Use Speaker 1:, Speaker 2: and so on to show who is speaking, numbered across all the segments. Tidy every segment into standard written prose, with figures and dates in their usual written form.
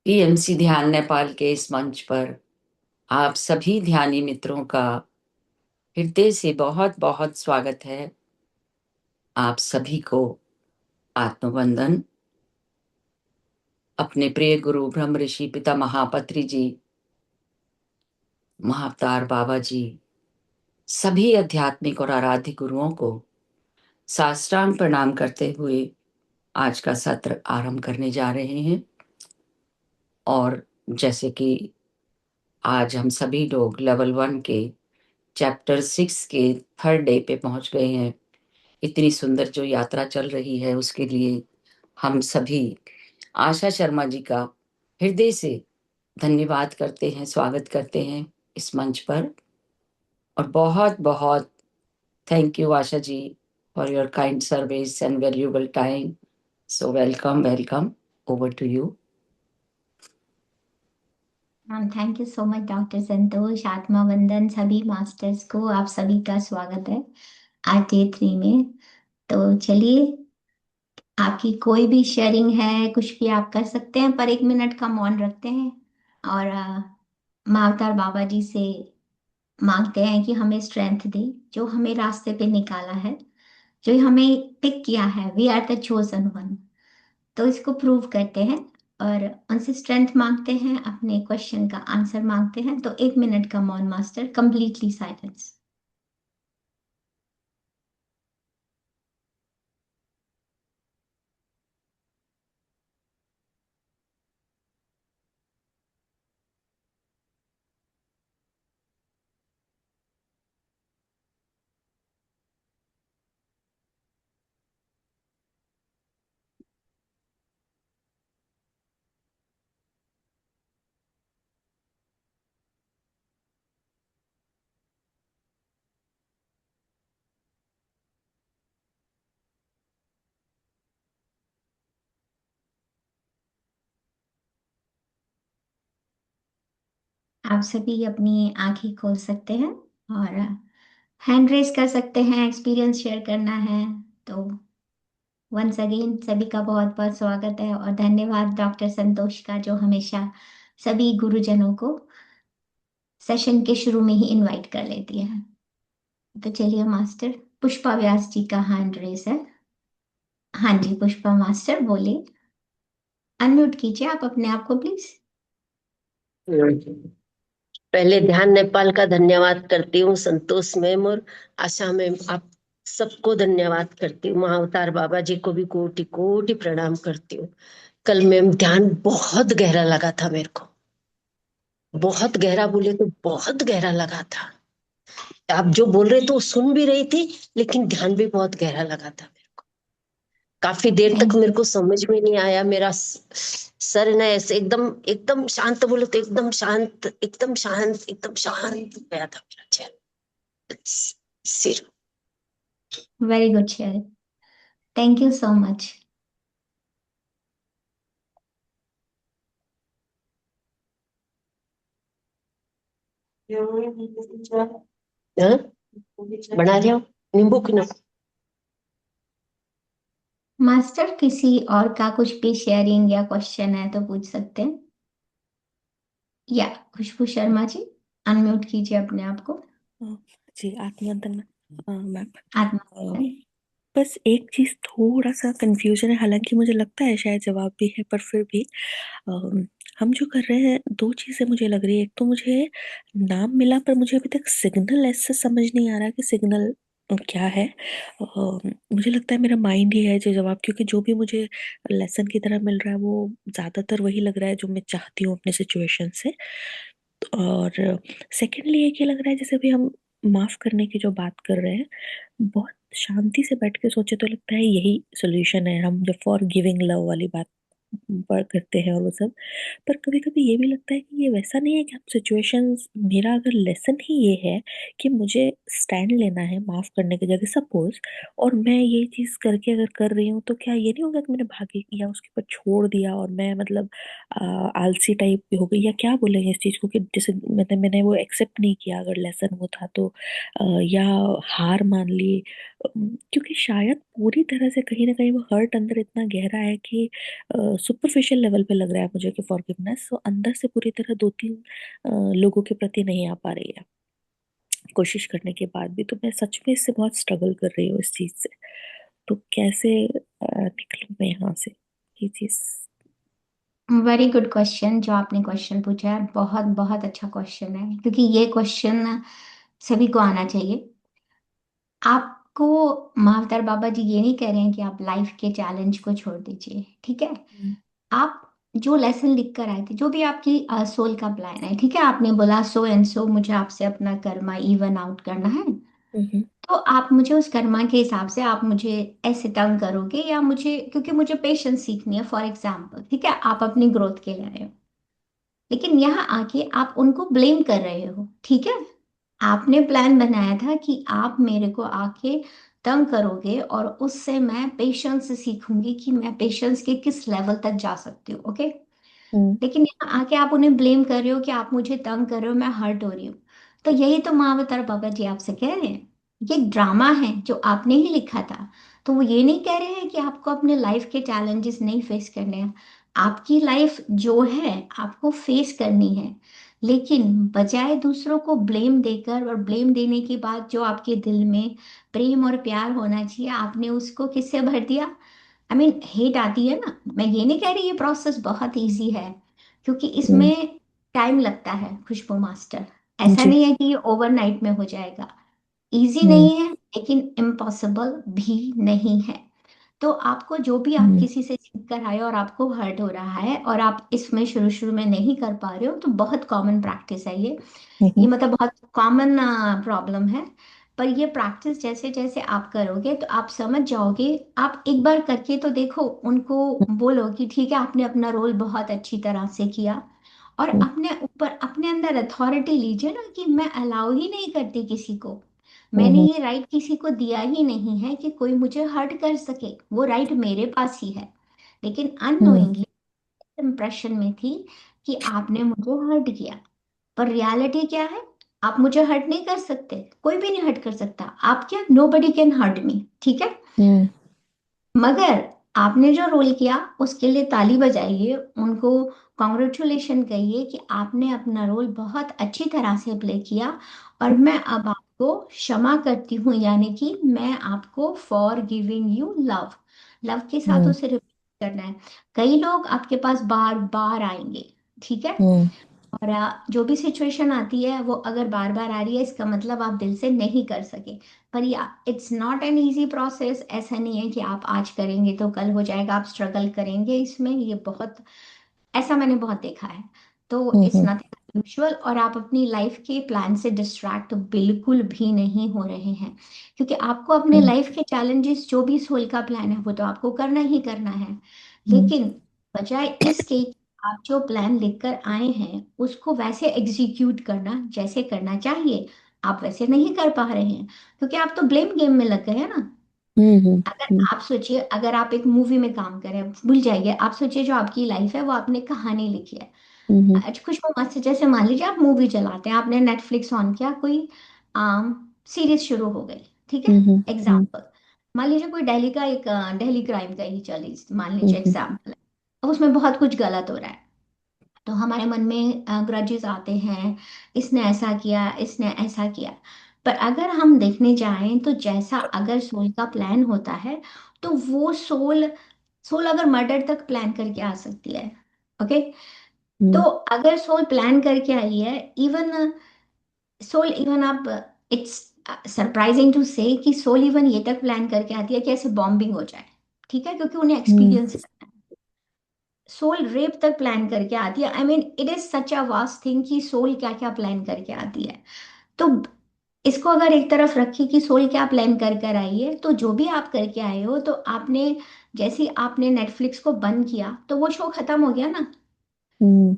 Speaker 1: PMC ध्यान नेपाल के इस मंच पर आप सभी ध्यानी मित्रों का हृदय से बहुत बहुत स्वागत है। आप सभी को आत्मवंदन। अपने प्रिय गुरु ब्रह्म ऋषि पिता महापत्री जी, महाअवतार बाबा जी, सभी आध्यात्मिक और आराध्य गुरुओं को साष्टांग प्रणाम करते हुए आज का सत्र आरंभ करने जा रहे हैं। और जैसे कि आज हम सभी लोग लेवल 1 के चैप्टर 6 के थर्ड डे पे पहुंच गए हैं। इतनी सुंदर जो यात्रा चल रही है उसके लिए हम सभी आशा शर्मा जी का हृदय से धन्यवाद करते हैं, स्वागत करते हैं इस मंच पर। और बहुत बहुत thank you Asha ji for your kind service and valuable time. So welcome welcome, over to you.
Speaker 2: Thank you so much doctor Santosh. आत्मा वंदन सभी मास्टर्स को, आप सभी का स्वागत है आज डे 3 में। तो चलिए, आपकी कोई भी शेयरिंग है, कुछ भी आप कर सकते हैं, पर 1 मिनट का मौन रखते हैं और माँ अवतार बाबा जी से मांगते हैं कि हमें स्ट्रेंथ दे, जो हमें रास्ते पे निकाला है, जो हमें पिक किया है। We are the chosen one. तो इसको प्रूव करते हैं और उनसे स्ट्रेंथ मांगते हैं, अपने क्वेश्चन का आंसर मांगते हैं। तो 1 मिनट का मौन मास्टर, कंप्लीटली साइलेंस। आप सभी अपनी आंखें खोल सकते हैं और हैंड रेस कर सकते हैं, एक्सपीरियंस शेयर करना है तो। वंस अगेन सभी का बहुत बहुत स्वागत है और धन्यवाद डॉक्टर संतोष का, जो हमेशा सभी गुरुजनों को सेशन के शुरू में ही इनवाइट कर लेती है। तो चलिए मास्टर, पुष्पा व्यास जी का हैंड रेस है। हाँ जी, पुष्पा मास्टर बोलिए। अनम्यूट कीजिए आप अपने आप को प्लीज।
Speaker 3: पहले ध्यान नेपाल का धन्यवाद करती हूँ, संतोष मैम और आशा मैम, आप सबको धन्यवाद करती हूँ। महाअवतार बाबा जी को भी कोटि कोटि प्रणाम करती हूँ। कल मैम ध्यान बहुत गहरा लगा था मेरे को, बहुत गहरा बोले तो बहुत गहरा लगा था। आप जो बोल रहे थे वो सुन भी रही थी, लेकिन ध्यान भी बहुत गहरा लगा था मेरे को। काफी देर तक
Speaker 2: थैंक
Speaker 3: मेरे को समझ में नहीं आया। मेरा सर ना ऐसे एकदम एकदम शांत, बोले तो एकदम शांत, एकदम शांत, एकदम शांत हो गया था मेरा चेहरा, सिर।
Speaker 2: You, very good share. Thank you so much.
Speaker 3: हाँ? बना रहे हो नींबू की ना।
Speaker 2: मास्टर, किसी और का कुछ भी शेयरिंग या क्वेश्चन है तो पूछ सकते हैं। या खुशबू शर्मा जी, अनम्यूट कीजिए अपने आप को।
Speaker 4: अ, जी आत्मवंदन मैम।
Speaker 2: आत्मा।
Speaker 4: बस एक चीज थोड़ा सा कंफ्यूजन है, हालांकि मुझे लगता है शायद जवाब भी है, पर फिर भी हम जो कर रहे हैं, दो चीजें मुझे लग रही है। एक तो मुझे नाम मिला, पर मुझे अभी तक सिग्नल ऐसे समझ नहीं आ रहा कि सिग्नल क्या है। मुझे लगता है मेरा माइंड ही है जो जवाब, क्योंकि जो भी मुझे लेसन की तरह मिल रहा है वो ज्यादातर वही लग रहा है जो मैं चाहती हूँ अपने सिचुएशन से। और सेकेंडली एक ये लग रहा है जैसे भी हम माफ करने की जो बात कर रहे हैं, बहुत शांति से बैठ के सोचे तो लगता है यही सोल्यूशन है। हम जो फॉर गिविंग लव वाली बात पर करते हैं और वो सब, पर कभी कभी ये भी लगता है कि ये वैसा नहीं है कि हम सिचुएशंस, मेरा अगर लेसन ही ये है कि मुझे स्टैंड लेना है माफ करने की जगह, सपोज, और मैं ये चीज करके अगर कर रही हूँ, तो क्या ये नहीं होगा कि मैंने भागी या उसके ऊपर छोड़ दिया और मैं मतलब आलसी टाइप हो गई, या क्या बोलेंगे इस चीज को, कि जैसे मैंने वो एक्सेप्ट नहीं किया अगर लेसन वो था तो, या हार मान ली, क्योंकि शायद पूरी तरह से कहीं ना कहीं वो हर्ट अंदर इतना गहरा है कि सुपरफिशियल लेवल पे लग रहा है मुझे कि फॉरगिवनेस तो अंदर से पूरी तरह दो तीन लोगों के प्रति नहीं आ पा रही है कोशिश करने के बाद भी। तो मैं सच में इससे बहुत स्ट्रगल कर रही हूँ इस चीज से। तो कैसे निकलूं मैं यहाँ से ये चीज।
Speaker 2: वेरी गुड क्वेश्चन जो आपने क्वेश्चन पूछा है, बहुत बहुत अच्छा क्वेश्चन है, क्योंकि ये क्वेश्चन सभी को आना चाहिए। आपको महावतार बाबा जी ये नहीं कह रहे हैं कि आप लाइफ के चैलेंज को छोड़ दीजिए, ठीक है।
Speaker 4: हम्म
Speaker 2: आप जो लेसन लिख कर आए थे, जो भी आपकी सोल का प्लान है, ठीक है, आपने बोला सो एंड सो मुझे आपसे अपना कर्मा इवन आउट करना है,
Speaker 4: हम्म
Speaker 2: तो आप मुझे उस कर्मा के हिसाब से आप मुझे ऐसे तंग करोगे, या मुझे, क्योंकि मुझे पेशेंस सीखनी है फॉर एग्जाम्पल, ठीक है, आप अपनी ग्रोथ के लिए आए हो, लेकिन यहाँ आके आप उनको ब्लेम कर रहे हो, ठीक है। आपने प्लान बनाया था कि आप मेरे को आके तंग करोगे और उससे मैं पेशेंस सीखूंगी कि मैं पेशेंस के किस लेवल तक जा सकती हूँ, ओके।
Speaker 4: हम्म
Speaker 2: लेकिन यहाँ आके आप उन्हें ब्लेम कर रहे हो कि आप मुझे तंग कर रहे हो, मैं हर्ट हो रही हूँ। तो यही तो महावतार बाबा जी आपसे कह रहे हैं, ये ड्रामा है जो आपने ही लिखा था। तो वो ये नहीं कह रहे हैं कि आपको अपने लाइफ के चैलेंजेस नहीं फेस करने हैं। आपकी लाइफ जो है आपको फेस करनी है, लेकिन बजाय दूसरों को ब्लेम देकर, और ब्लेम देने के बाद जो आपके दिल में प्रेम और प्यार होना चाहिए, आपने उसको किससे भर दिया। आई मीन हेट आती है ना, मैं ये नहीं कह रही ये प्रोसेस बहुत इजी है, क्योंकि
Speaker 4: हम्म,
Speaker 2: इसमें टाइम लगता है खुशबू मास्टर। ऐसा
Speaker 4: जी।
Speaker 2: नहीं है कि ये ओवरनाइट में हो जाएगा। इजी
Speaker 4: हम्म
Speaker 2: नहीं है, लेकिन इम्पॉसिबल भी नहीं है। तो आपको जो भी आप
Speaker 4: हम्म
Speaker 2: किसी से सीख कर आए और आपको हर्ट हो रहा है और आप इसमें शुरू शुरू में नहीं कर पा रहे हो, तो बहुत कॉमन प्रैक्टिस है ये
Speaker 4: हम्म
Speaker 2: मतलब बहुत कॉमन प्रॉब्लम है। पर ये प्रैक्टिस जैसे जैसे आप करोगे तो आप समझ जाओगे। आप एक बार करके तो देखो, उनको बोलो कि ठीक है आपने अपना रोल बहुत अच्छी तरह से किया, और
Speaker 4: हम्म
Speaker 2: अपने ऊपर अपने अंदर अथॉरिटी लीजिए ना कि मैं अलाउ ही नहीं करती किसी को, मैंने
Speaker 4: हम्म
Speaker 2: ये राइट किसी को दिया ही नहीं है कि कोई मुझे हर्ट कर सके, वो राइट मेरे पास ही है। लेकिन
Speaker 4: हम्म
Speaker 2: अननोइंगली इम्प्रेशन में थी कि आपने मुझे हर्ट किया, पर रियलिटी क्या है, आप मुझे हर्ट नहीं कर सकते, कोई भी नहीं हर्ट कर सकता। आप क्या, nobody can hurt me, ठीक है।
Speaker 4: हम्म
Speaker 2: मगर आपने जो रोल किया उसके लिए ताली बजाइए, उनको कॉन्ग्रेचुलेशन कहिए कि आपने अपना रोल बहुत अच्छी तरह से प्ले किया, और मैं अब आपको क्षमा करती हूँ, यानी कि मैं आपको for giving you love, love के साथ
Speaker 4: हम्म
Speaker 2: उसे रिपीट करना है। कई लोग आपके पास बार बार आएंगे, ठीक है,
Speaker 4: हम्म
Speaker 2: और जो भी सिचुएशन आती है वो अगर बार बार आ रही है, इसका मतलब आप दिल से नहीं कर सके। पर या it's not an easy process, ऐसा नहीं है कि आप आज करेंगे तो कल हो जाएगा, आप स्ट्रगल करेंगे इसमें, ये बहुत, ऐसा मैंने बहुत देखा है। तो इट्स
Speaker 4: हम्म
Speaker 2: नथिंग यूजुअल, और आप अपनी लाइफ के प्लान से डिस्ट्रैक्ट बिल्कुल भी नहीं हो रहे हैं, क्योंकि आपको अपने
Speaker 4: हम्म
Speaker 2: लाइफ के चैलेंजेस जो भी सोल का प्लान है वो तो आपको करना ही करना है।
Speaker 4: हम्म
Speaker 2: लेकिन बजाय इसके आप जो प्लान लेकर आए हैं उसको वैसे एग्जीक्यूट करना जैसे करना चाहिए, आप वैसे नहीं कर पा रहे हैं, क्योंकि आप तो ब्लेम गेम में लग गए हैं ना।
Speaker 4: हम्म
Speaker 2: अगर
Speaker 4: हम्म
Speaker 2: आप सोचिए, अगर आप एक मूवी में काम करें, भूल जाइए, आप सोचिए जो आपकी लाइफ है वो आपने कहानी लिखी है।
Speaker 4: हम्म
Speaker 2: आज कुछ मत से, जैसे मान लीजिए आप मूवी चलाते हैं, आपने नेटफ्लिक्स ऑन किया, कोई आम सीरीज शुरू हो गई, ठीक है,
Speaker 4: हम्म हम्म
Speaker 2: एग्जाम्पल। मान लीजिए कोई दिल्ली का एक दिल्ली क्राइम का ही चली, मान लीजिए
Speaker 4: हम्म
Speaker 2: एग्जाम्पल है, अब उसमें बहुत कुछ गलत हो रहा है, तो हमारे मन में ग्रजेस आते हैं, इसने ऐसा किया, इसने ऐसा किया। पर अगर हम देखने जाएं तो जैसा अगर सोल का प्लान होता है, तो वो सोल सोल अगर मर्डर तक प्लान करके आ सकती है, ओके। तो
Speaker 4: हम्म
Speaker 2: अगर सोल प्लान करके आई है, इवन सोल इवन आप, इट्स सरप्राइजिंग टू से कि सोल इवन ये तक प्लान करके आती है कि ऐसे बॉम्बिंग हो जाए, ठीक है, क्योंकि उन्हें
Speaker 4: हम्म
Speaker 2: एक्सपीरियंस, सोल रेप तक प्लान करके आती है। I mean it is such a vast thing कि सोल क्या क्या प्लान करके आती है। तो इसको अगर एक तरफ रखिए कि सोल क्या प्लान कर कर आई है, तो जो भी आप करके आए हो, तो आपने, जैसे ही आपने नेटफ्लिक्स को बंद किया तो वो शो खत्म हो गया ना।
Speaker 4: हम्म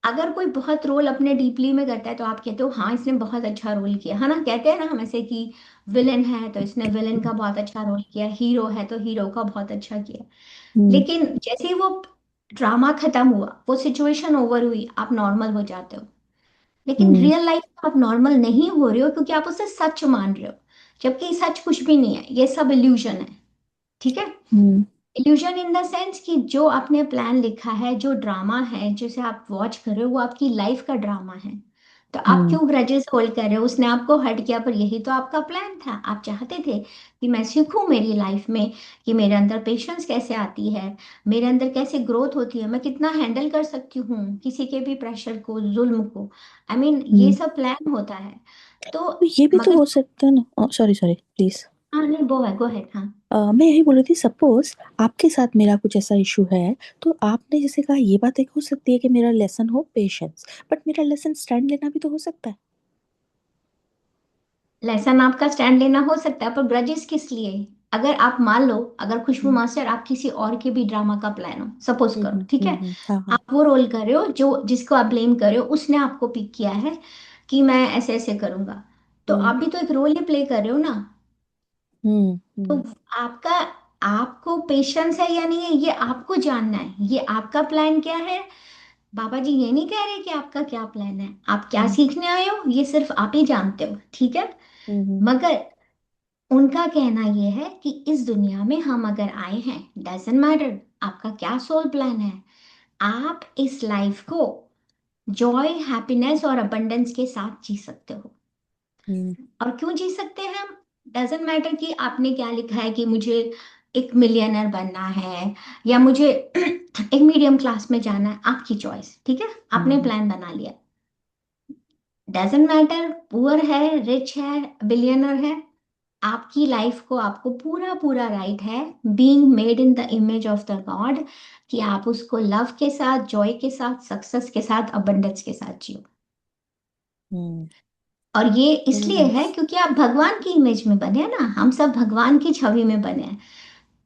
Speaker 2: अगर कोई बहुत रोल अपने डीपली में करता है तो आप कहते हो हाँ इसने बहुत अच्छा रोल किया, है ना, कहते हैं ना हम ऐसे कि विलेन है तो इसने विलेन का बहुत अच्छा रोल किया, हीरो है तो हीरो का बहुत अच्छा किया।
Speaker 4: हम्म
Speaker 2: लेकिन जैसे ही वो ड्रामा खत्म हुआ, वो सिचुएशन ओवर हुई, आप नॉर्मल हो जाते हो। लेकिन
Speaker 4: हम्म
Speaker 2: रियल लाइफ में आप नॉर्मल नहीं हो रहे हो, क्योंकि आप उसे सच मान रहे हो। जबकि सच कुछ भी नहीं है, ये सब इल्यूजन है। ठीक है,
Speaker 4: हम्म
Speaker 2: इल्यूजन इन द सेंस कि जो आपने प्लान लिखा है, जो ड्रामा है जिसे आप वॉच कर रहे हो, वो आपकी लाइफ का ड्रामा है। तो आप
Speaker 4: हम्म
Speaker 2: क्यों ग्रजेस होल्ड कर रहे हो? उसने आपको हर्ट किया, पर यही तो आपका प्लान था। आप चाहते थे कि मैं सीखूं मेरी लाइफ में कि मेरे अंदर पेशेंस कैसे आती है, मेरे अंदर कैसे ग्रोथ होती है, मैं कितना हैंडल कर सकती हूँ किसी के भी प्रेशर को, जुल्म को। आई मीन ये
Speaker 4: हम्म।
Speaker 2: सब प्लान होता है। तो
Speaker 4: तो ये भी तो
Speaker 2: मगर
Speaker 4: हो सकता है ना, सॉरी सॉरी प्लीज।
Speaker 2: हाँ नहीं, वो है, गो है, हाँ।
Speaker 4: मैं यही बोल रही थी, सपोज आपके साथ मेरा कुछ ऐसा इशू है, तो आपने जैसे कहा ये बात एक हो सकती है कि मेरा लेसन हो पेशेंस, बट मेरा लेसन स्टैंड लेना भी तो हो सकता है।
Speaker 2: लेसन आपका स्टैंड लेना हो सकता है, पर ग्रजेस किस लिए? अगर आप मान लो, अगर खुशबू
Speaker 4: हम्म
Speaker 2: मास्टर आप किसी और के भी ड्रामा का प्लान हो, सपोज करो, ठीक है,
Speaker 4: हाँ हाँ।
Speaker 2: आप वो रोल कर रहे हो जो जिसको आप ब्लेम कर रहे हो, उसने आपको पिक किया है कि मैं ऐसे ऐसे करूंगा, तो
Speaker 4: हम्म
Speaker 2: आप भी तो एक रोल ही प्ले कर रहे हो ना। तो
Speaker 4: हम्म
Speaker 2: आपका, आपको पेशेंस है या नहीं है, ये आपको जानना है। ये आपका प्लान क्या है? बाबा जी ये नहीं कह रहे कि आपका क्या प्लान है, आप क्या
Speaker 4: हम्म
Speaker 2: सीखने आए हो, ये सिर्फ आप ही जानते हो, ठीक है।
Speaker 4: हम्म
Speaker 2: मगर उनका कहना यह है कि इस दुनिया में हम अगर आए हैं, डजेंट मैटर आपका क्या सोल प्लान है, आप इस लाइफ को जॉय, हैप्पीनेस और अबंडेंस के साथ जी सकते हो।
Speaker 4: हम्म
Speaker 2: और क्यों जी सकते हैं हम? डजेंट मैटर कि आपने क्या लिखा है कि मुझे एक मिलियनर बनना है या मुझे एक मीडियम क्लास में जाना है, आपकी चॉइस, ठीक है, आपने
Speaker 4: हम्म
Speaker 2: प्लान बना लिया। डजेंट मैटर पुअर है, रिच है, बिलियनर है, आपकी लाइफ को, आपको पूरा पूरा राइट है, being made in the image of the God, कि आप उसको लव के साथ, जॉय के साथ, सक्सेस के साथ, अबंडेंस के साथ जियो।
Speaker 4: हम्म।
Speaker 2: और ये
Speaker 4: वेरी
Speaker 2: इसलिए है
Speaker 4: नाइस।
Speaker 2: क्योंकि आप भगवान की इमेज में बने हैं ना, हम सब भगवान की छवि में बने हैं।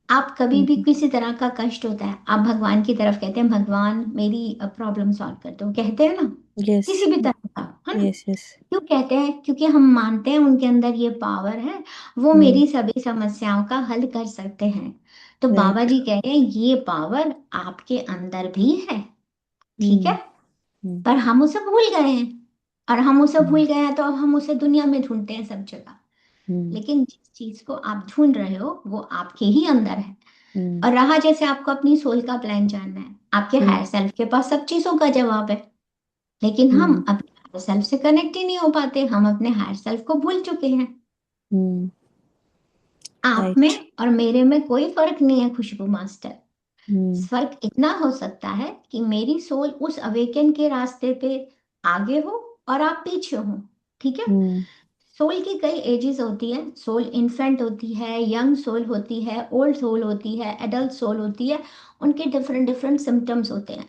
Speaker 2: आप कभी भी
Speaker 4: हम्म।
Speaker 2: किसी तरह का कष्ट होता है, आप भगवान की तरफ कहते हैं, भगवान मेरी प्रॉब्लम सॉल्व कर दो, कहते हैं ना,
Speaker 4: यस
Speaker 2: किसी भी तरह का, है ना।
Speaker 4: Yes yes.
Speaker 2: क्यों कहते हैं? क्योंकि हम मानते हैं उनके अंदर ये पावर है, वो
Speaker 4: हम्म।
Speaker 2: मेरी सभी समस्याओं का हल कर सकते हैं। तो बाबा
Speaker 4: राइट।
Speaker 2: जी कह रहे हैं ये पावर आपके अंदर भी है, ठीक है,
Speaker 4: हम्म हम्म
Speaker 2: पर हम उसे भूल गए हैं। और हम उसे
Speaker 4: हम्म
Speaker 2: भूल गए हैं तो अब हम उसे दुनिया में ढूंढते हैं सब जगह।
Speaker 4: हम्म
Speaker 2: लेकिन जिस चीज को आप ढूंढ रहे हो वो आपके ही अंदर है।
Speaker 4: हम्म
Speaker 2: और रहा, जैसे आपको अपनी सोल का प्लान जानना है, आपके
Speaker 4: हम्म
Speaker 2: हायर सेल्फ के पास सब चीजों का जवाब है। लेकिन हम
Speaker 4: हम्म
Speaker 2: अपने हायर सेल्फ से कनेक्ट ही नहीं हो पाते, हम अपने हायर सेल्फ को भूल चुके हैं।
Speaker 4: हम्म।
Speaker 2: आप में
Speaker 4: राइट।
Speaker 2: और मेरे में कोई फर्क नहीं है खुशबू मास्टर।
Speaker 4: हम्म
Speaker 2: फर्क इतना हो सकता है कि मेरी सोल उस अवेकन के रास्ते पे आगे हो और आप पीछे हो, ठीक है।
Speaker 4: हम्म
Speaker 2: सोल की कई एजेस होती है, सोल इन्फेंट होती है, यंग सोल होती है, ओल्ड सोल होती है, एडल्ट सोल होती है। उनके डिफरेंट डिफरेंट सिम्टम्स होते हैं।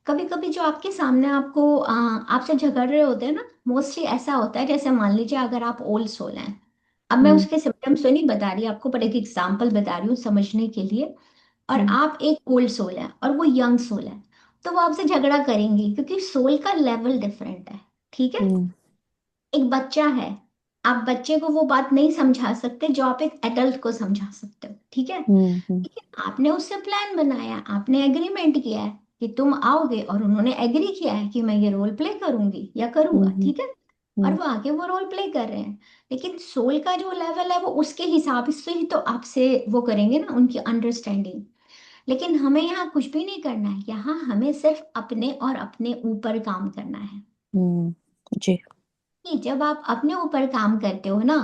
Speaker 2: कभी कभी जो आपके सामने आपको आपसे झगड़ रहे होते हैं ना, मोस्टली ऐसा होता है, जैसे मान लीजिए अगर आप ओल्ड सोल हैं, अब मैं
Speaker 4: हम्म
Speaker 2: उसके सिम्टम्स तो नहीं बता रही आपको, पर एक एग्जांपल बता रही हूँ समझने के लिए। और
Speaker 4: हम्म
Speaker 2: आप एक ओल्ड सोल है और वो यंग सोल है, तो वो आपसे झगड़ा करेंगी क्योंकि सोल का लेवल डिफरेंट है, ठीक है।
Speaker 4: हम्म
Speaker 2: एक बच्चा है, आप बच्चे को वो बात नहीं समझा सकते जो आप एक एडल्ट को समझा सकते हो, ठीक है।
Speaker 4: हम्म
Speaker 2: ठीक है, आपने उससे प्लान बनाया, आपने एग्रीमेंट किया है कि तुम आओगे, और उन्होंने एग्री किया है कि मैं ये रोल प्ले करूंगी या करूंगा,
Speaker 4: हम्म
Speaker 2: ठीक है। और
Speaker 4: हम्म
Speaker 2: वो आगे वो रोल प्ले कर रहे हैं। लेकिन सोल का जो लेवल है वो उसके हिसाब से ही तो आपसे वो करेंगे ना, उनकी अंडरस्टैंडिंग। लेकिन हमें यहाँ कुछ भी नहीं करना है, यहाँ हमें सिर्फ अपने और अपने ऊपर काम करना है।
Speaker 4: हम्म। जी।
Speaker 2: कि जब आप अपने ऊपर काम करते हो ना,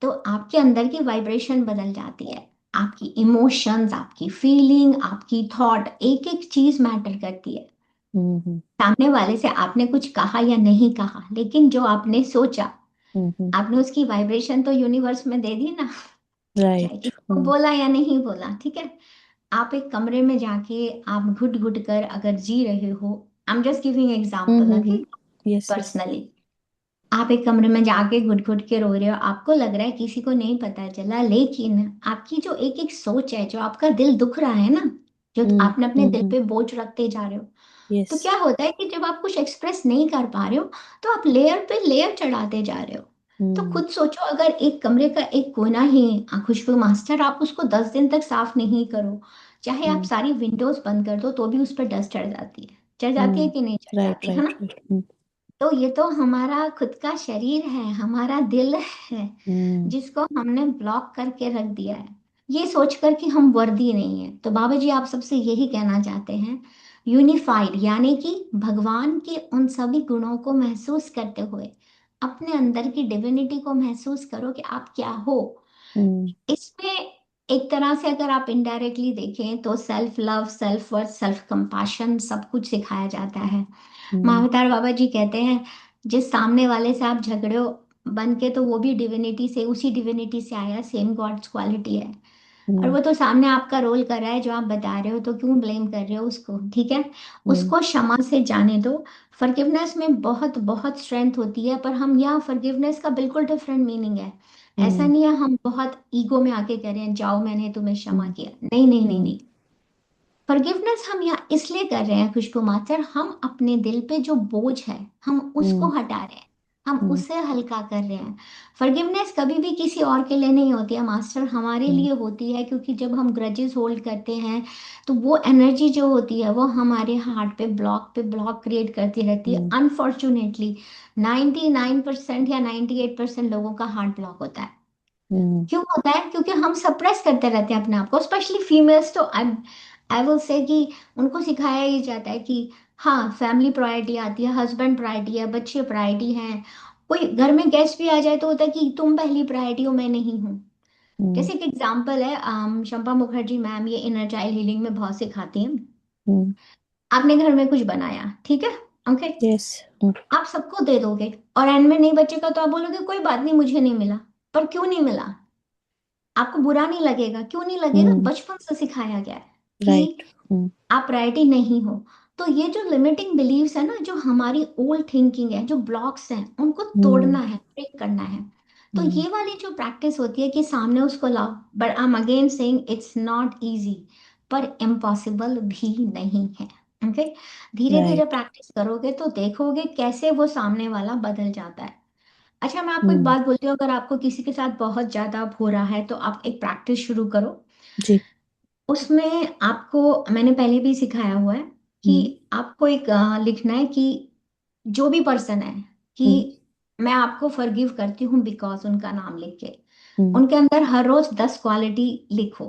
Speaker 2: तो आपके अंदर की वाइब्रेशन बदल जाती है। आपकी इमोशंस, आपकी फीलिंग, आपकी थॉट, एक एक चीज मैटर करती है।
Speaker 4: हम्म।
Speaker 2: सामने वाले से आपने कुछ कहा या नहीं कहा, लेकिन जो आपने सोचा,
Speaker 4: हम्म।
Speaker 2: आपने उसकी वाइब्रेशन तो यूनिवर्स में दे दी ना। चाहे
Speaker 4: राइट।
Speaker 2: किसी को बोला या नहीं बोला, ठीक है। आप एक कमरे में जाके आप घुट घुट कर अगर जी रहे हो, I am just giving example, okay,
Speaker 4: yes yes.
Speaker 2: Personally, आप एक कमरे में जाके घुट घुट के रो रहे हो, आपको लग रहा है किसी को नहीं पता चला, लेकिन आपकी जो एक एक सोच है, जो आपका दिल दुख रहा है ना, जो आपने अपने दिल पे बोझ रखते जा रहे हो, तो
Speaker 4: यस।
Speaker 2: क्या होता है कि जब आप कुछ एक्सप्रेस नहीं कर पा रहे हो, तो आप लेयर पे लेयर चढ़ाते जा रहे हो। तो
Speaker 4: हम्म
Speaker 2: खुद सोचो, अगर एक कमरे का एक कोना ही, खुशबू मास्टर, आप उसको 10 दिन तक साफ नहीं करो, चाहे आप
Speaker 4: हम्म
Speaker 2: सारी विंडोज बंद कर दो, तो भी उस पर डस्ट चढ़ जाती है, चढ़ जाती है
Speaker 4: हम्म।
Speaker 2: कि नहीं चढ़
Speaker 4: राइट
Speaker 2: जाती है
Speaker 4: राइट
Speaker 2: ना।
Speaker 4: राइट।
Speaker 2: तो ये तो हमारा खुद का शरीर है, हमारा दिल है, जिसको हमने ब्लॉक करके रख दिया है, ये सोचकर कि हम वर्दी नहीं है। तो बाबा जी आप सबसे यही कहना चाहते हैं, यूनिफाइड यानी कि भगवान के उन सभी गुणों को महसूस करते हुए अपने अंदर की डिविनिटी को महसूस करो कि आप क्या हो। इसमें एक तरह से अगर आप इनडायरेक्टली देखें तो self love, self worth, self compassion सब कुछ सिखाया जाता है। महावतार बाबा जी कहते हैं, जिस सामने वाले से आप झगड़े हो बन के, तो वो भी डिविनिटी से, उसी डिविनिटी से आया, सेम गॉड्स क्वालिटी है। और वो तो सामने आपका रोल कर रहा है जो आप बता रहे हो, तो क्यों ब्लेम कर रहे हो उसको, ठीक है। उसको क्षमा से जाने दो। फॉरगिवनेस में बहुत बहुत स्ट्रेंथ होती है, पर हम यहाँ फॉरगिवनेस का बिल्कुल डिफरेंट मीनिंग है। ऐसा नहीं है हम बहुत ईगो में आके कह रहे हैं जाओ मैंने तुम्हें क्षमा किया, नहीं नहीं नहीं नहीं। फॉरगिवनेस हम यहाँ इसलिए कर रहे हैं खुशबू मास्टर, हम अपने दिल पे जो बोझ है हम उसको हटा रहे हैं, हम उसे हल्का कर रहे हैं। फॉरगिवनेस कभी भी किसी और के लिए नहीं होती है मास्टर, हमारे लिए होती है, क्योंकि जब हम ग्रजेस होल्ड करते हैं तो वो एनर्जी जो होती है वो हमारे हार्ट पे ब्लॉक क्रिएट करती रहती है। अनफॉर्चुनेटली 99% या 98% लोगों का हार्ट ब्लॉक होता है। क्यों होता है? क्योंकि हम सप्रेस करते रहते हैं अपने आप को, स्पेशली फीमेल्स। तो आई आई विल से कि उनको सिखाया ही जाता है कि हाँ फैमिली प्रायोरिटी आती है, हस्बैंड प्रायोरिटी है, बच्चे प्रायोरिटी हैं, कोई घर में गेस्ट भी आ जाए तो होता है कि तुम पहली प्रायोरिटी हो, मैं नहीं हूँ। जैसे एक एग्जाम्पल है, शंपा मुखर्जी मैम ये इनर चाइल्ड हीलिंग में बहुत सिखाती हैं। आपने घर में कुछ बनाया, ठीक है, ओके,
Speaker 4: यस।
Speaker 2: आप सबको दे दोगे और एंड में नहीं बचेगा तो आप बोलोगे कोई बात नहीं मुझे नहीं मिला। पर क्यों नहीं मिला? आपको बुरा नहीं लगेगा? क्यों नहीं लगेगा? बचपन से सिखाया गया है
Speaker 4: राइट।
Speaker 2: कि आप प्रायोरिटी नहीं हो। तो ये जो लिमिटिंग बिलीव्स है ना, जो हमारी ओल्ड थिंकिंग है, जो ब्लॉक्स हैं, उनको तोड़ना है, ब्रेक करना है। तो ये वाली जो प्रैक्टिस होती है कि सामने उसको लाओ, but I am again saying it's not easy, पर इम्पॉसिबल भी नहीं है। ओके, धीरे धीरे
Speaker 4: राइट।
Speaker 2: प्रैक्टिस करोगे तो देखोगे कैसे वो सामने वाला बदल जाता है। अच्छा मैं आपको एक बात बोलती हूँ, अगर आपको किसी के साथ बहुत ज्यादा हो रहा है तो आप एक प्रैक्टिस शुरू करो।
Speaker 4: जी।
Speaker 2: उसमें आपको, मैंने पहले भी सिखाया हुआ है कि आपको एक लिखना है कि जो भी पर्सन है, कि मैं आपको फॉरगिव करती हूँ बिकॉज, उनका नाम लिख के उनके अंदर हर रोज 10 क्वालिटी लिखो।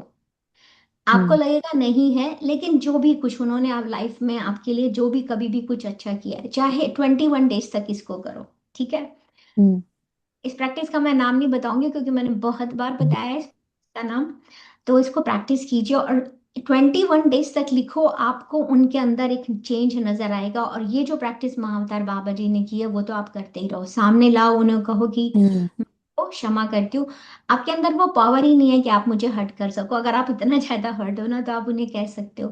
Speaker 2: आपको लगेगा नहीं है, लेकिन जो भी कुछ उन्होंने आप लाइफ में आपके लिए जो भी कभी भी कुछ अच्छा किया है, चाहे 21 डेज तक इसको करो, ठीक है। इस प्रैक्टिस का मैं नाम नहीं बताऊंगी क्योंकि मैंने बहुत बार बताया है इसका नाम। तो इसको प्रैक्टिस कीजिए और 21 डेज तक लिखो, आपको उनके अंदर एक चेंज नजर आएगा। और ये जो प्रैक्टिस महाअवतार बाबा जी ने की है वो तो आप करते ही रहो, सामने लाओ, उन्हें कहो कि मैं आपको क्षमा करती हूँ। आपके अंदर वो पावर ही नहीं है कि आप मुझे हर्ट कर सको। अगर आप इतना ज्यादा हर्ट हो ना तो आप उन्हें कह सकते हो,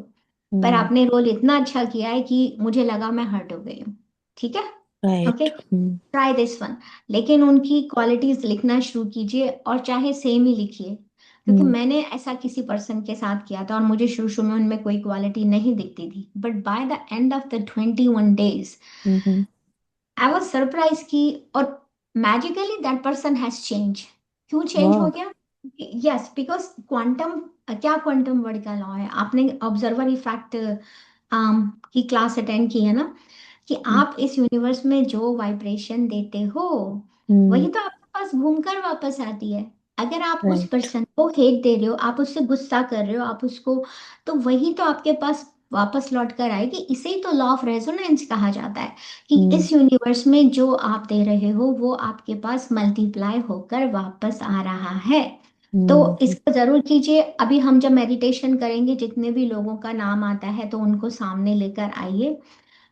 Speaker 2: पर आपने रोल इतना अच्छा किया है कि मुझे लगा मैं हर्ट हो गई हूँ, ठीक है, okay,
Speaker 4: right.
Speaker 2: Try this one. लेकिन उनकी क्वालिटीज लिखना शुरू कीजिए और चाहे सेम ही लिखिए, क्योंकि मैंने ऐसा किसी पर्सन के साथ किया था और मुझे शुरू शुरू में उनमें कोई क्वालिटी नहीं दिखती थी, but by the end of the 21 days I was surprise की, और magically that person has change. क्यों चेंज हो
Speaker 4: वाह।
Speaker 2: गया? यस, बिकॉज क्वांटम, क्या क्वांटम वर्ड का लॉ है, आपने ऑब्जर्वर इफेक्ट की क्लास अटेंड की है ना, कि आप इस यूनिवर्स में जो वाइब्रेशन देते हो वही तो आपके पास घूमकर वापस आती है। अगर आप उस
Speaker 4: राइट।
Speaker 2: पर्सन को हेट दे रहे हो, आप उससे गुस्सा कर रहे हो, आप उसको, तो वही तो आपके पास वापस लौट कर आएगी। इसे ही तो लॉ ऑफ रेजोनेंस कहा जाता है, कि इस यूनिवर्स में जो आप दे रहे हो वो आपके पास मल्टीप्लाई होकर वापस आ रहा है। तो इसको जरूर कीजिए। अभी हम जब मेडिटेशन करेंगे, जितने भी लोगों का नाम आता है तो उनको सामने लेकर आइए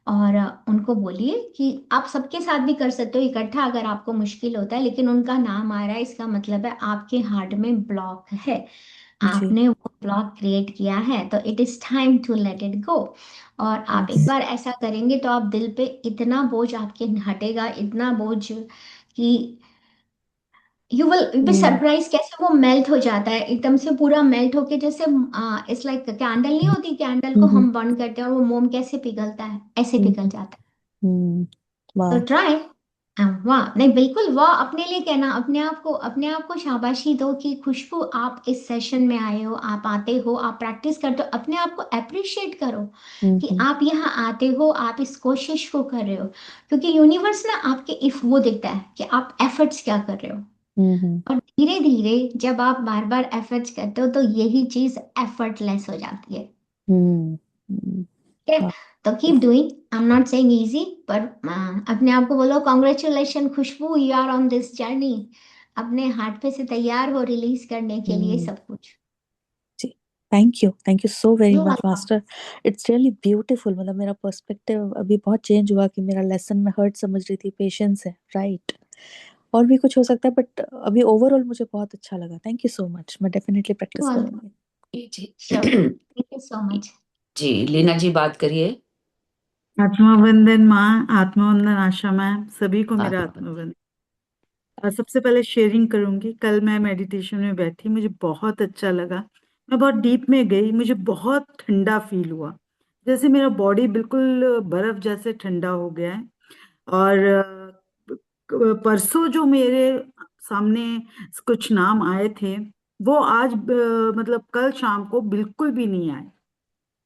Speaker 2: और उनको बोलिए कि आप सबके साथ भी कर सकते हो इकट्ठा अगर आपको मुश्किल होता है, लेकिन उनका नाम आ रहा है, इसका मतलब है आपके हार्ट में ब्लॉक है,
Speaker 4: जी।
Speaker 2: आपने वो ब्लॉक क्रिएट किया है, तो it is time to let it go. और आप एक
Speaker 4: यस।
Speaker 2: बार ऐसा करेंगे तो आप दिल पे इतना बोझ आपके हटेगा, इतना बोझ कि यू विल बी सरप्राइज कैसे वो मेल्ट हो जाता है, एकदम से पूरा मेल्ट होके, जैसे इट्स लाइक कैंडल नहीं होती, कैंडल को हम बर्न करते हैं और वो मोम कैसे पिघलता है, ऐसे पिघल जाता है। तो
Speaker 4: वाह।
Speaker 2: ट्राई, वाह, नहीं बिल्कुल वाह, अपने लिए कहना, अपने आप को शाबाशी दो कि खुशबू आप इस सेशन में आए हो, आप आते हो, आप प्रैक्टिस करते हो, अपने आप को अप्रिशिएट करो कि
Speaker 4: हम्म
Speaker 2: आप यहाँ आते हो, आप इस कोशिश को कर रहे हो, क्योंकि यूनिवर्स ना आपके इफ वो देखता है कि आप एफर्ट्स क्या कर रहे हो।
Speaker 4: हम्म
Speaker 2: और धीरे धीरे जब आप बार बार एफर्ट्स करते हो तो यही चीज एफर्टलेस हो जाती है।
Speaker 4: हम्म हम्म,
Speaker 2: ठीक है,
Speaker 4: हाँ,
Speaker 2: तो keep doing, I am not saying easy, पर अपने आप को बोलो congratulation Khushboo, you are on this journey, अपने हाथ पे से तैयार हो रिलीज करने के लिए
Speaker 4: हम्म,
Speaker 2: सब कुछ।
Speaker 4: जी, thank you so very
Speaker 2: you
Speaker 4: much master. It's really beautiful, मतलब मेरा पर्सपेक्टिव अभी बहुत चेंज हुआ कि मेरा लेसन में हर्ट समझ रही थी, पेशेंस है, राइट। और भी कुछ हो सकता है बट अभी ओवरऑल मुझे बहुत अच्छा लगा। थैंक यू सो मच, मैं डेफिनेटली प्रैक्टिस
Speaker 2: वेलकम।
Speaker 4: करूंगी।
Speaker 1: जी
Speaker 2: sure, thank you so much.
Speaker 1: जी लीना जी बात करिए।
Speaker 5: आत्मा वंदन माँ, आत्मा वंदन आशा मैम, सभी को मेरा
Speaker 1: आत्मा
Speaker 5: आत्मा वंदन। सबसे पहले शेयरिंग करूंगी, कल मैं मेडिटेशन में बैठी, मुझे बहुत अच्छा लगा। मैं बहुत डीप में गई, मुझे बहुत ठंडा फील हुआ, जैसे मेरा बॉडी बिल्कुल बर्फ जैसे ठंडा हो गया है। और परसों जो मेरे सामने कुछ नाम आए थे, वो आज मतलब कल शाम को बिल्कुल भी नहीं आए,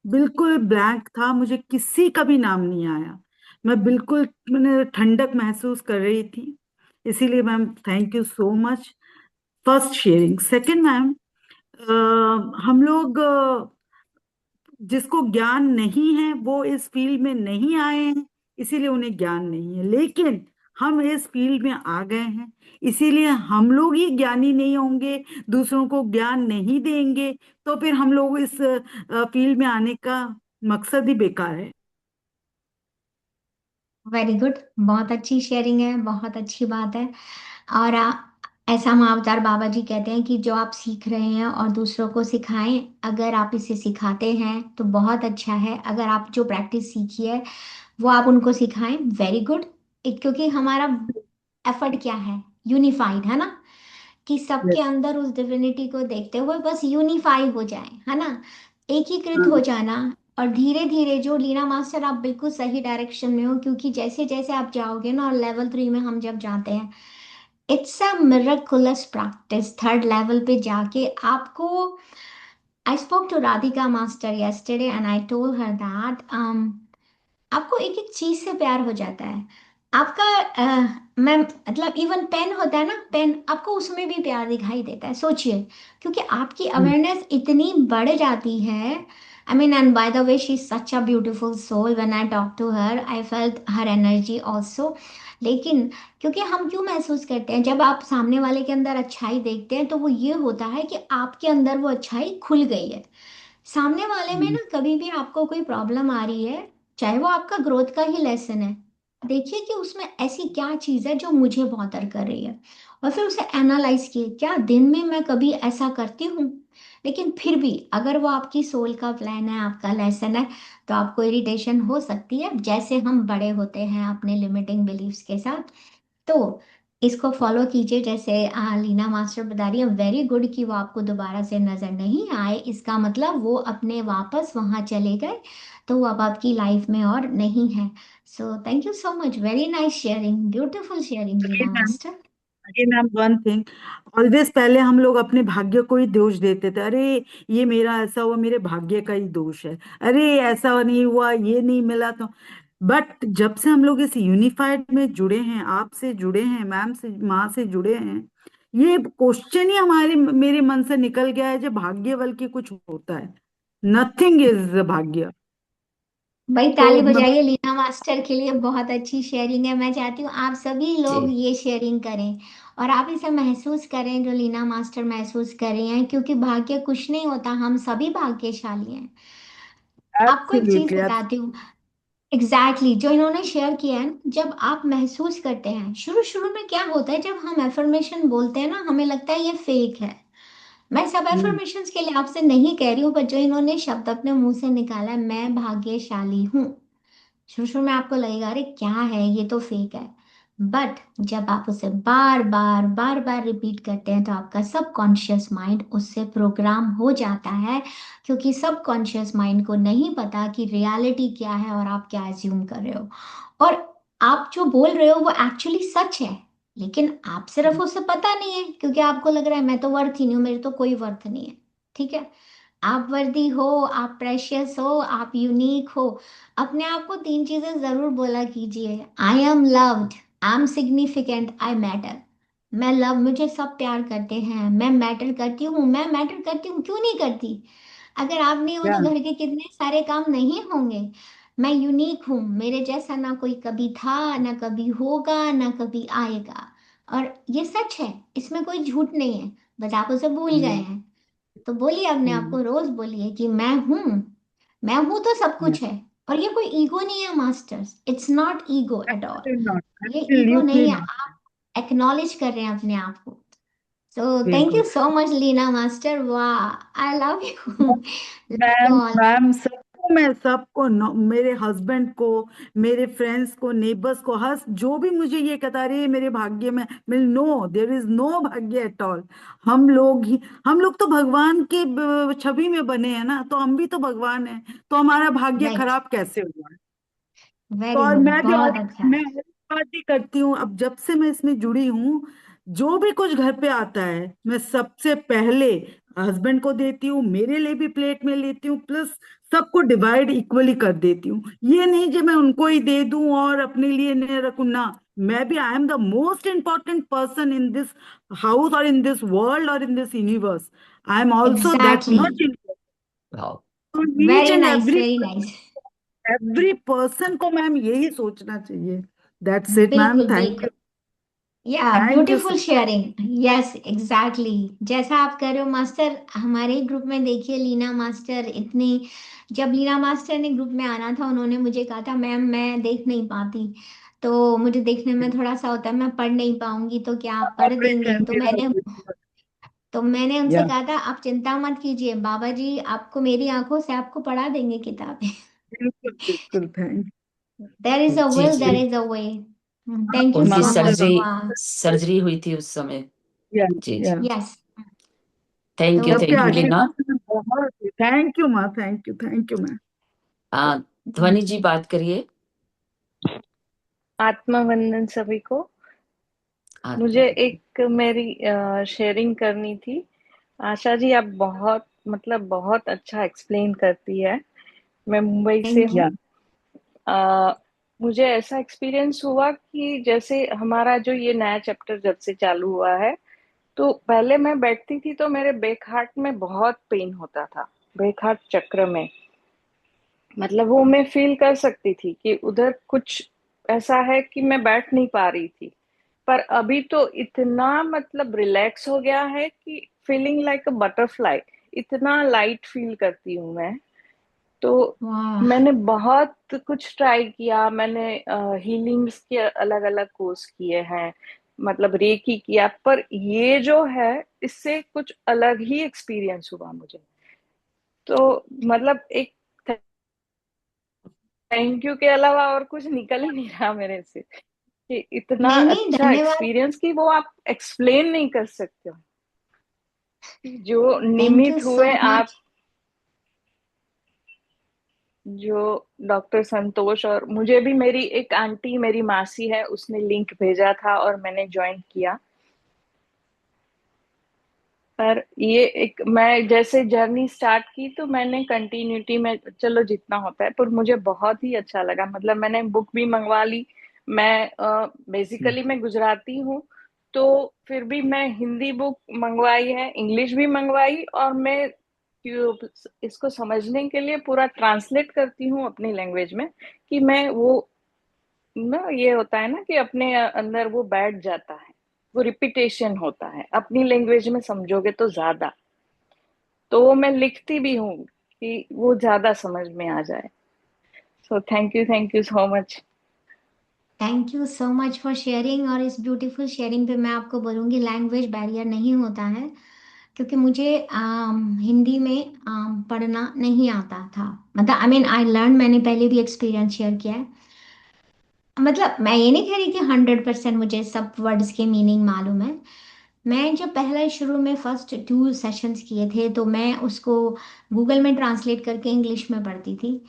Speaker 5: बिल्कुल ब्लैंक था, मुझे किसी का भी नाम नहीं आया। मैंने ठंडक महसूस कर रही थी। इसीलिए ma'am thank you so much. First sharing. Second ma'am, हम लोग जिसको ज्ञान नहीं है वो इस फील्ड में नहीं आए हैं, इसीलिए उन्हें ज्ञान नहीं है, लेकिन हम इस फील्ड में आ गए हैं, इसीलिए हम लोग ही ज्ञानी नहीं होंगे, दूसरों को ज्ञान नहीं देंगे, तो फिर हम लोग इस फील्ड में आने का मकसद ही बेकार है।
Speaker 2: वेरी गुड, बहुत अच्छी शेयरिंग है, बहुत अच्छी बात है। और ऐसा महाअवतार बाबा जी कहते हैं कि जो आप सीख रहे हैं और दूसरों को सिखाएं, अगर आप इसे सिखाते हैं तो बहुत अच्छा है, अगर आप जो प्रैक्टिस सीखी है वो आप उनको सिखाएं, वेरी गुड। क्योंकि हमारा एफर्ट क्या है, यूनिफाइड है ना, कि सबके
Speaker 5: यस।
Speaker 2: अंदर उस डिविनिटी को देखते हुए बस यूनिफाई हो जाए, है ना, एकीकृत हो
Speaker 5: हाँ।
Speaker 2: जाना। और धीरे धीरे जो लीना मास्टर, आप बिल्कुल सही डायरेक्शन में हो, क्योंकि जैसे जैसे आप जाओगे ना, और लेवल 3 में हम जब जाते हैं, it's a miraculous practice, third level पे जाके आपको, I spoke to Radhika master yesterday and I told her that आपको एक एक चीज से प्यार हो जाता है। आपका मैं मतलब इवन पेन होता है ना, पेन आपको उसमें भी प्यार दिखाई देता है, सोचिए, क्योंकि आपकी अवेयरनेस इतनी बढ़ जाती है। I mean, and by the way she is such a beautiful soul, when I talk to her I felt her energy also. लेकिन क्योंकि हम क्यों महसूस करते हैं, जब आप सामने वाले के अंदर अच्छाई देखते हैं तो वो ये होता है कि आपके अंदर वो अच्छाई खुल गई है। सामने वाले में ना कभी भी आपको कोई प्रॉब्लम आ रही है, चाहे वो आपका ग्रोथ का ही लेसन है, देखिए कि उसमें ऐसी क्या चीज़ है जो मुझे बॉदर कर रही है, और फिर उसे एनालाइज किए, क्या दिन में मैं कभी ऐसा करती हूँ। लेकिन फिर भी अगर वो आपकी सोल का प्लान है, आपका लेसन है, तो आपको इरिटेशन हो सकती है, जैसे हम बड़े होते हैं अपने लिमिटिंग बिलीव्स के साथ। तो इसको फॉलो कीजिए, जैसे लीना मास्टर बता रही है, वेरी गुड, कि वो आपको दोबारा से नजर नहीं आए, इसका मतलब वो अपने वापस वहां चले गए, तो वो अब आपकी लाइफ में और नहीं है। So thank you so much, very nice sharing, beautiful sharing Leena master.
Speaker 5: Again ma'am one thing, always पहले हम लोग अपने भाग्य को ही दोष देते थे, अरे ये मेरा ऐसा हुआ, मेरे भाग्य का ही दोष है, अरे ऐसा नहीं हुआ, ये नहीं मिला तो। बट जब से हम लोग इस यूनिफाइड में जुड़े हैं, आपसे जुड़े हैं, मैम से, माँ से जुड़े हैं, ये क्वेश्चन ही हमारे मेरे मन से निकल गया है, जो भाग्य बल की कुछ होता है, नथिंग इज भाग्य।
Speaker 2: भाई
Speaker 5: तो
Speaker 2: ताली बजाइए लीना मास्टर के लिए, बहुत अच्छी शेयरिंग है। मैं चाहती हूँ आप सभी लोग
Speaker 1: जी
Speaker 2: ये शेयरिंग करें और आप इसे महसूस करें जो लीना मास्टर महसूस कर रही हैं, क्योंकि भाग्य कुछ नहीं होता, हम सभी भाग्यशाली हैं। आपको एक चीज
Speaker 5: एब्सोल्युटली।
Speaker 2: बताती हूँ, एग्जैक्टली जो इन्होंने शेयर किया है ना, जब आप महसूस करते हैं, शुरू शुरू में क्या होता है, जब हम एफर्मेशन बोलते हैं ना, हमें लगता है ये फेक है। मैं सब एफर्मेशंस के लिए आपसे नहीं कह रही हूँ, पर जो इन्होंने शब्द अपने मुंह से निकाला है, मैं भाग्यशाली हूँ, शुरू शुरू में आपको लगेगा अरे क्या है, ये तो फेक है। बट जब आप उसे बार बार बार बार रिपीट करते हैं तो आपका सबकॉन्शियस माइंड उससे प्रोग्राम हो जाता है, क्योंकि सबकॉन्शियस माइंड को नहीं पता कि रियलिटी क्या है और आप क्या एज्यूम कर रहे हो। और आप जो बोल रहे हो वो एक्चुअली सच है, लेकिन आप सिर्फ उसे पता नहीं है क्योंकि आपको लग रहा है मैं तो वर्थ ही नहीं हूँ, मेरे तो कोई वर्थ नहीं है। ठीक है, आप वर्दी हो, आप प्रेशियस हो, आप यूनिक हो। अपने आप को तीन चीजें जरूर बोला कीजिए। I am loved, I am significant, I matter. मैं लव, मुझे सब प्यार करते हैं, मैं मैटर करती हूँ, मैं मैटर करती हूँ, क्यों नहीं करती? अगर आप नहीं हो
Speaker 5: या
Speaker 2: तो घर के कितने सारे काम नहीं होंगे। मैं यूनिक हूँ, मेरे जैसा ना कोई कभी था, ना कभी होगा, ना कभी आएगा। और ये सच है, इसमें कोई झूठ नहीं है, बस आप उसे भूल गए
Speaker 5: हम्म,
Speaker 2: हैं। तो बोलिए अपने आप
Speaker 5: हम्म,
Speaker 2: को, रोज बोलिए कि मैं हूँ, मैं हूँ तो सब
Speaker 5: या
Speaker 2: कुछ है। और ये कोई ईगो नहीं है masters, it's not ego at all.
Speaker 5: Absolutely not,
Speaker 2: ये ईगो
Speaker 5: एब्सोल्युटली
Speaker 2: नहीं है,
Speaker 5: नॉट।
Speaker 2: आप एक्नॉलेज कर रहे हैं अपने आप को। तो थैंक यू
Speaker 5: बिल्कुल।
Speaker 2: सो मच लीना मास्टर, वाह I love you. Love you
Speaker 5: ma'am,
Speaker 2: all.
Speaker 5: Ma'am सबको, मैं सबको मेरे हस्बैंड को, मेरे फ्रेंड्स को, नेबर्स को, हर जो भी मुझे ये कहता रहे मेरे भाग्य में मिल, नो देयर इज नो भाग्य एट ऑल। हम लोग तो भगवान के छवि में बने हैं ना, तो हम भी तो भगवान हैं, तो हमारा भाग्य
Speaker 2: राइट,
Speaker 5: खराब कैसे हुआ? तो
Speaker 2: वेरी
Speaker 5: और
Speaker 2: गुड,
Speaker 5: मैं भी और
Speaker 2: बहुत अच्छा।
Speaker 5: मैं और बात भी करती हूँ, अब जब से मैं इसमें जुड़ी हूँ, जो भी कुछ घर पे आता है मैं सबसे पहले हस्बैंड को देती हूँ, मेरे लिए भी प्लेट में लेती हूँ, प्लस सबको डिवाइड इक्वली कर देती हूँ। ये नहीं कि मैं उनको ही दे दूं और अपने लिए नहीं रखूं ना। मैं भी, I am the most important person in this house और इन दिस वर्ल्ड और in this universe. I am also that
Speaker 2: exactly,
Speaker 5: much
Speaker 1: वाह।
Speaker 5: Important, each
Speaker 2: very
Speaker 5: and
Speaker 2: nice, very nice.
Speaker 5: Every person को मैम यही सोचना चाहिए। That's it ma'am,
Speaker 2: बिल्कुल
Speaker 5: thank you.
Speaker 2: बिल्कुल। Yeah
Speaker 5: thank you
Speaker 2: beautiful
Speaker 5: so
Speaker 2: sharing. Yes exactly, जैसा आप कर रहे हो मास्टर। हमारे ग्रुप में देखिए लीना मास्टर इतनी, जब लीना मास्टर ने ग्रुप में आना था उन्होंने मुझे कहा था मैम मैं देख नहीं पाती, तो मुझे देखने में थोड़ा सा होता है, मैं पढ़ नहीं पाऊंगी, तो क्या आप पढ़ देंगे? तो मैंने उनसे
Speaker 5: या
Speaker 2: कहा था आप चिंता मत कीजिए, बाबा जी आपको मेरी आंखों से आपको पढ़ा देंगे किताबें।
Speaker 5: बिल्कुल बिल्कुल, थैंक
Speaker 2: देर इज अ
Speaker 1: जी
Speaker 2: विल,
Speaker 1: जी,
Speaker 2: there is a way. Thank you
Speaker 1: उनकी
Speaker 2: सो
Speaker 5: मास्टर।
Speaker 2: मच,
Speaker 1: सर्जरी
Speaker 2: वाह।
Speaker 1: सर्जरी हुई थी उस समय।
Speaker 5: या
Speaker 1: जी
Speaker 5: या
Speaker 1: जी,
Speaker 2: यस। तो
Speaker 5: सबके
Speaker 1: थैंक यू लीना।
Speaker 5: आशीर्वाद से बहुत, थैंक यू माँ, थैंक यू मैम।
Speaker 1: ध्वनि जी बात करिए।
Speaker 6: आत्मा वंदन सभी को।
Speaker 1: आत्मा
Speaker 6: मुझे
Speaker 1: वंदन।
Speaker 6: एक मेरी शेयरिंग करनी थी। आशा जी आप बहुत मतलब बहुत अच्छा एक्सप्लेन करती है। मैं मुंबई से
Speaker 2: थैंक यू।
Speaker 6: हूँ।
Speaker 5: या
Speaker 6: अ, मुझे ऐसा एक्सपीरियंस हुआ कि जैसे हमारा जो ये नया चैप्टर जब से चालू हुआ है, तो पहले मैं बैठती थी तो मेरे बैक हार्ट में बहुत पेन होता था। बैक हार्ट चक्र में मतलब वो मैं फील कर सकती थी कि उधर कुछ ऐसा है कि मैं बैठ नहीं पा रही थी। पर अभी तो इतना मतलब रिलैक्स हो गया है कि फीलिंग लाइक अ बटरफ्लाई, इतना लाइट फील करती हूँ मैं। तो
Speaker 2: वाह।
Speaker 6: मैंने बहुत कुछ ट्राई किया, मैंने हीलिंग्स के अलग अलग कोर्स किए हैं, मतलब रेकी किया, पर ये जो है इससे कुछ अलग ही एक्सपीरियंस हुआ मुझे। तो मतलब एक थैंक यू के अलावा और कुछ निकल ही नहीं रहा मेरे से कि इतना
Speaker 2: नहीं नहीं,
Speaker 6: अच्छा
Speaker 2: धन्यवाद।
Speaker 6: एक्सपीरियंस कि वो आप एक्सप्लेन नहीं कर सकते हो। जो
Speaker 2: थैंक यू
Speaker 6: निमित
Speaker 2: सो
Speaker 6: हुए आप,
Speaker 2: मच।
Speaker 6: जो डॉक्टर संतोष, और मुझे भी मेरी एक आंटी मेरी मासी है उसने लिंक भेजा था और मैंने ज्वाइन किया। पर ये एक मैं जैसे जर्नी स्टार्ट की तो मैंने कंटिन्यूटी में चलो जितना होता है, पर मुझे बहुत ही अच्छा लगा। मतलब मैंने बुक भी मंगवा ली। मैं बेसिकली मैं गुजराती हूँ, तो फिर भी मैं हिंदी बुक मंगवाई है, इंग्लिश भी मंगवाई, और मैं इसको समझने के लिए पूरा ट्रांसलेट करती हूँ अपनी लैंग्वेज में, कि मैं वो ना ये होता है ना कि अपने अंदर वो बैठ जाता है, वो रिपीटेशन होता है, अपनी लैंग्वेज में समझोगे तो ज्यादा। तो वो मैं लिखती भी हूँ कि वो ज्यादा समझ में आ जाए। सो thank you so much.
Speaker 2: Thank you so much for sharing. और इस ब्यूटीफुल शेयरिंग पे मैं आपको बोलूँगी लैंग्वेज बैरियर नहीं होता है, क्योंकि मुझे हिंदी में पढ़ना नहीं आता था। मतलब आई मीन आई लर्न, मैंने पहले भी एक्सपीरियंस शेयर किया है। मतलब मैं ये नहीं कह रही कि 100% मुझे सब वर्ड्स के मीनिंग मालूम है। मैं जब पहले शुरू में फर्स्ट 2 सेशंस किए थे तो मैं उसको गूगल में ट्रांसलेट करके इंग्लिश में पढ़ती थी,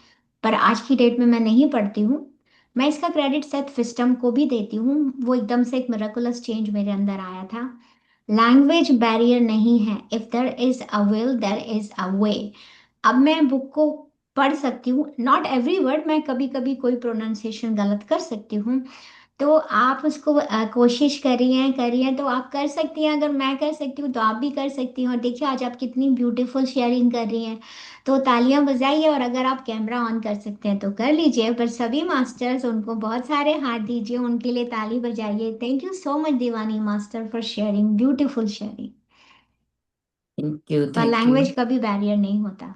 Speaker 2: पर आज की डेट में मैं नहीं पढ़ती हूँ। मैं इसका क्रेडिट सेथ विस्डम को भी देती हूँ, वो एकदम से एक मिरेकुलस चेंज मेरे अंदर आया था। लैंग्वेज बैरियर नहीं है, if there is a will there is a way. अब मैं बुक को पढ़ सकती हूँ, नॉट एवरी वर्ड, मैं कभी कभी कोई प्रोनाउंसिएशन गलत कर सकती हूँ, तो आप उसको कोशिश करिए तो आप कर सकती हैं। अगर मैं कर सकती हूँ तो आप भी कर सकती हैं। और देखिए आज आप कितनी ब्यूटीफुल शेयरिंग कर रही हैं, तो तालियां बजाइए। और अगर आप कैमरा ऑन कर सकते हैं तो कर लीजिए, पर सभी मास्टर्स उनको बहुत सारे हाथ दीजिए, उनके लिए ताली बजाइए। Thank you so much Diwani master for sharing, beautiful sharing.
Speaker 1: Thank you,
Speaker 2: पर
Speaker 1: थैंक यू।
Speaker 2: लैंग्वेज कभी बैरियर नहीं होता।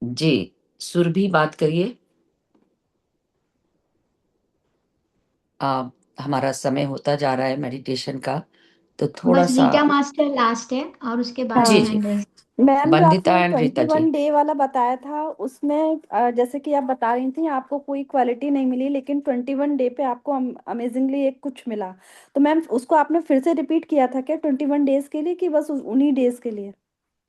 Speaker 1: जी, सुरभि बात करिए। हमारा समय होता जा रहा है मेडिटेशन का, तो थोड़ा
Speaker 2: बस
Speaker 1: सा।
Speaker 2: रीटा मास्टर लास्ट है और उसके बाद
Speaker 1: जी
Speaker 2: ही
Speaker 7: हाँ
Speaker 1: जी,
Speaker 2: हैंड रेज।
Speaker 7: मैम, जो
Speaker 1: वंदिता
Speaker 7: आपने
Speaker 1: एंड रीता जी।
Speaker 7: 21 डे वाला बताया था उसमें जैसे कि आप बता रही थी आपको कोई क्वालिटी नहीं मिली, लेकिन 21 डे पे आपको अमेजिंगली एक कुछ मिला। तो मैम उसको आपने फिर से रिपीट किया था क्या 21 डेज के लिए, कि बस उन्हीं डेज के लिए?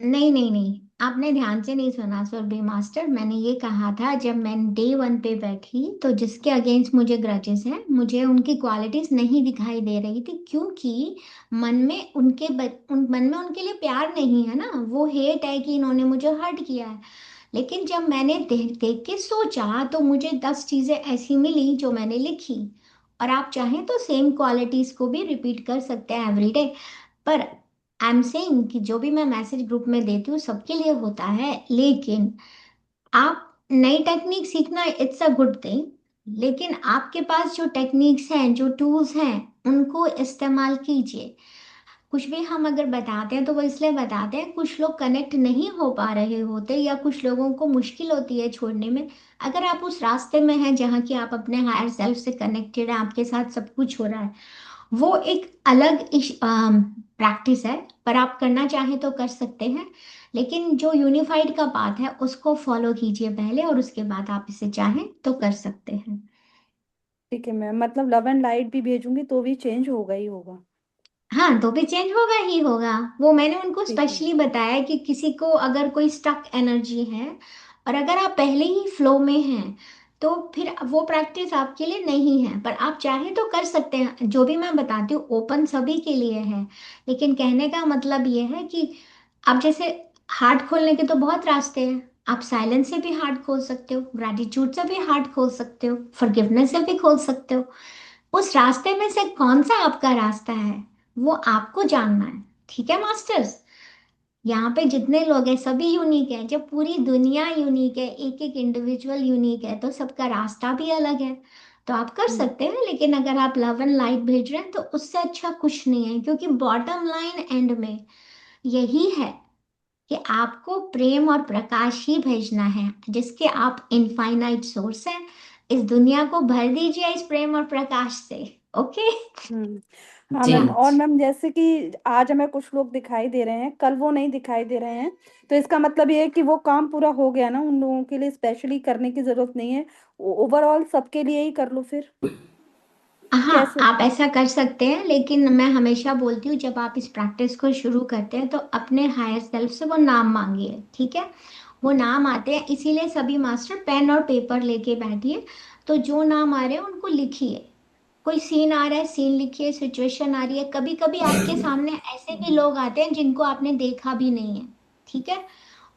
Speaker 2: नहीं नहीं नहीं, आपने ध्यान से नहीं सुना सुरभि मास्टर। मैंने ये कहा था जब मैं डे 1 पे बैठी तो जिसके अगेंस्ट मुझे ग्रजेस हैं, मुझे उनकी क्वालिटीज नहीं दिखाई दे रही थी, क्योंकि मन में उनके लिए प्यार नहीं है ना, वो हेट है कि इन्होंने मुझे हर्ट किया है। लेकिन जब मैंने देख देख के सोचा तो मुझे 10 चीजें ऐसी मिली जो मैंने लिखी। और आप चाहें तो सेम क्वालिटीज को भी रिपीट कर सकते हैं एवरीडे। पर आई एम सेइंग कि जो भी मैं मैसेज ग्रुप में देती हूँ सबके लिए होता है, लेकिन आप नई टेक्निक सीखना इट्स अ गुड थिंग, लेकिन आपके पास जो टेक्निक्स हैं, जो टूल्स हैं, उनको इस्तेमाल कीजिए। कुछ भी हम अगर बताते हैं तो वो इसलिए बताते हैं, कुछ लोग कनेक्ट नहीं हो पा रहे होते या कुछ लोगों को मुश्किल होती है छोड़ने में। अगर आप उस रास्ते में हैं जहाँ की आप अपने हायर सेल्फ से कनेक्टेड हैं, आपके साथ सब कुछ हो रहा है, वो एक अलग प्रैक्टिस है। पर आप करना चाहें तो कर सकते हैं, लेकिन जो यूनिफाइड का पाथ है उसको फॉलो कीजिए पहले, और उसके बाद आप इसे चाहें तो कर सकते हैं।
Speaker 7: ठीक है मैम, मतलब लव एंड लाइट भी भेजूंगी तो भी चेंज होगा ही होगा?
Speaker 2: हाँ, तो भी चेंज होगा ही होगा। वो मैंने उनको
Speaker 7: ठीक है।
Speaker 2: स्पेशली बताया कि किसी को अगर कोई स्टक एनर्जी है और अगर आप पहले ही फ्लो में हैं तो फिर वो प्रैक्टिस आपके लिए नहीं है। पर आप चाहें तो कर सकते हैं, जो भी मैं बताती हूँ ओपन सभी के लिए है। लेकिन कहने का मतलब ये है कि आप जैसे हार्ट खोलने के तो बहुत रास्ते हैं। आप साइलेंस से भी हार्ट खोल सकते हो, ग्रैटिट्यूड से भी हार्ट खोल सकते हो, फॉरगिवनेस से भी खोल सकते हो। उस रास्ते में से कौन सा आपका रास्ता है वो आपको जानना है। ठीक है मास्टर्स, यहाँ पे जितने लोग हैं सभी यूनिक है। जब पूरी दुनिया यूनिक है, एक एक इंडिविजुअल यूनिक है, तो सबका रास्ता भी अलग है। तो आप कर
Speaker 7: हम्म।
Speaker 2: सकते हैं, लेकिन अगर आप लव एंड लाइट भेज रहे हैं तो उससे अच्छा कुछ नहीं है, क्योंकि बॉटम लाइन एंड में यही है कि आपको प्रेम और प्रकाश ही भेजना है, जिसके आप इनफाइनाइट सोर्स हैं। इस दुनिया को भर दीजिए इस प्रेम और प्रकाश से। ओके।
Speaker 7: हम्म। हाँ
Speaker 1: जी
Speaker 7: मैम, और मैम जैसे कि आज हमें कुछ लोग दिखाई दे रहे हैं, कल वो नहीं दिखाई दे रहे हैं, तो इसका मतलब ये है कि वो काम पूरा हो गया ना, उन लोगों के लिए स्पेशली करने की जरूरत नहीं है, ओवरऑल सबके लिए ही कर लो फिर?
Speaker 2: हाँ,
Speaker 7: कैसे?
Speaker 2: आप ऐसा कर सकते हैं, लेकिन मैं हमेशा बोलती हूँ जब आप इस प्रैक्टिस को शुरू करते हैं तो अपने हायर सेल्फ से वो नाम मांगिए। ठीक है, वो नाम आते हैं, इसीलिए सभी मास्टर पेन और पेपर लेके बैठिए। तो जो नाम आ रहे हैं उनको लिखिए। कोई सीन आ रहा है, सीन लिखिए। सिचुएशन आ रही है, कभी कभी आपके सामने ऐसे भी लोग आते हैं जिनको आपने देखा भी नहीं है। ठीक है,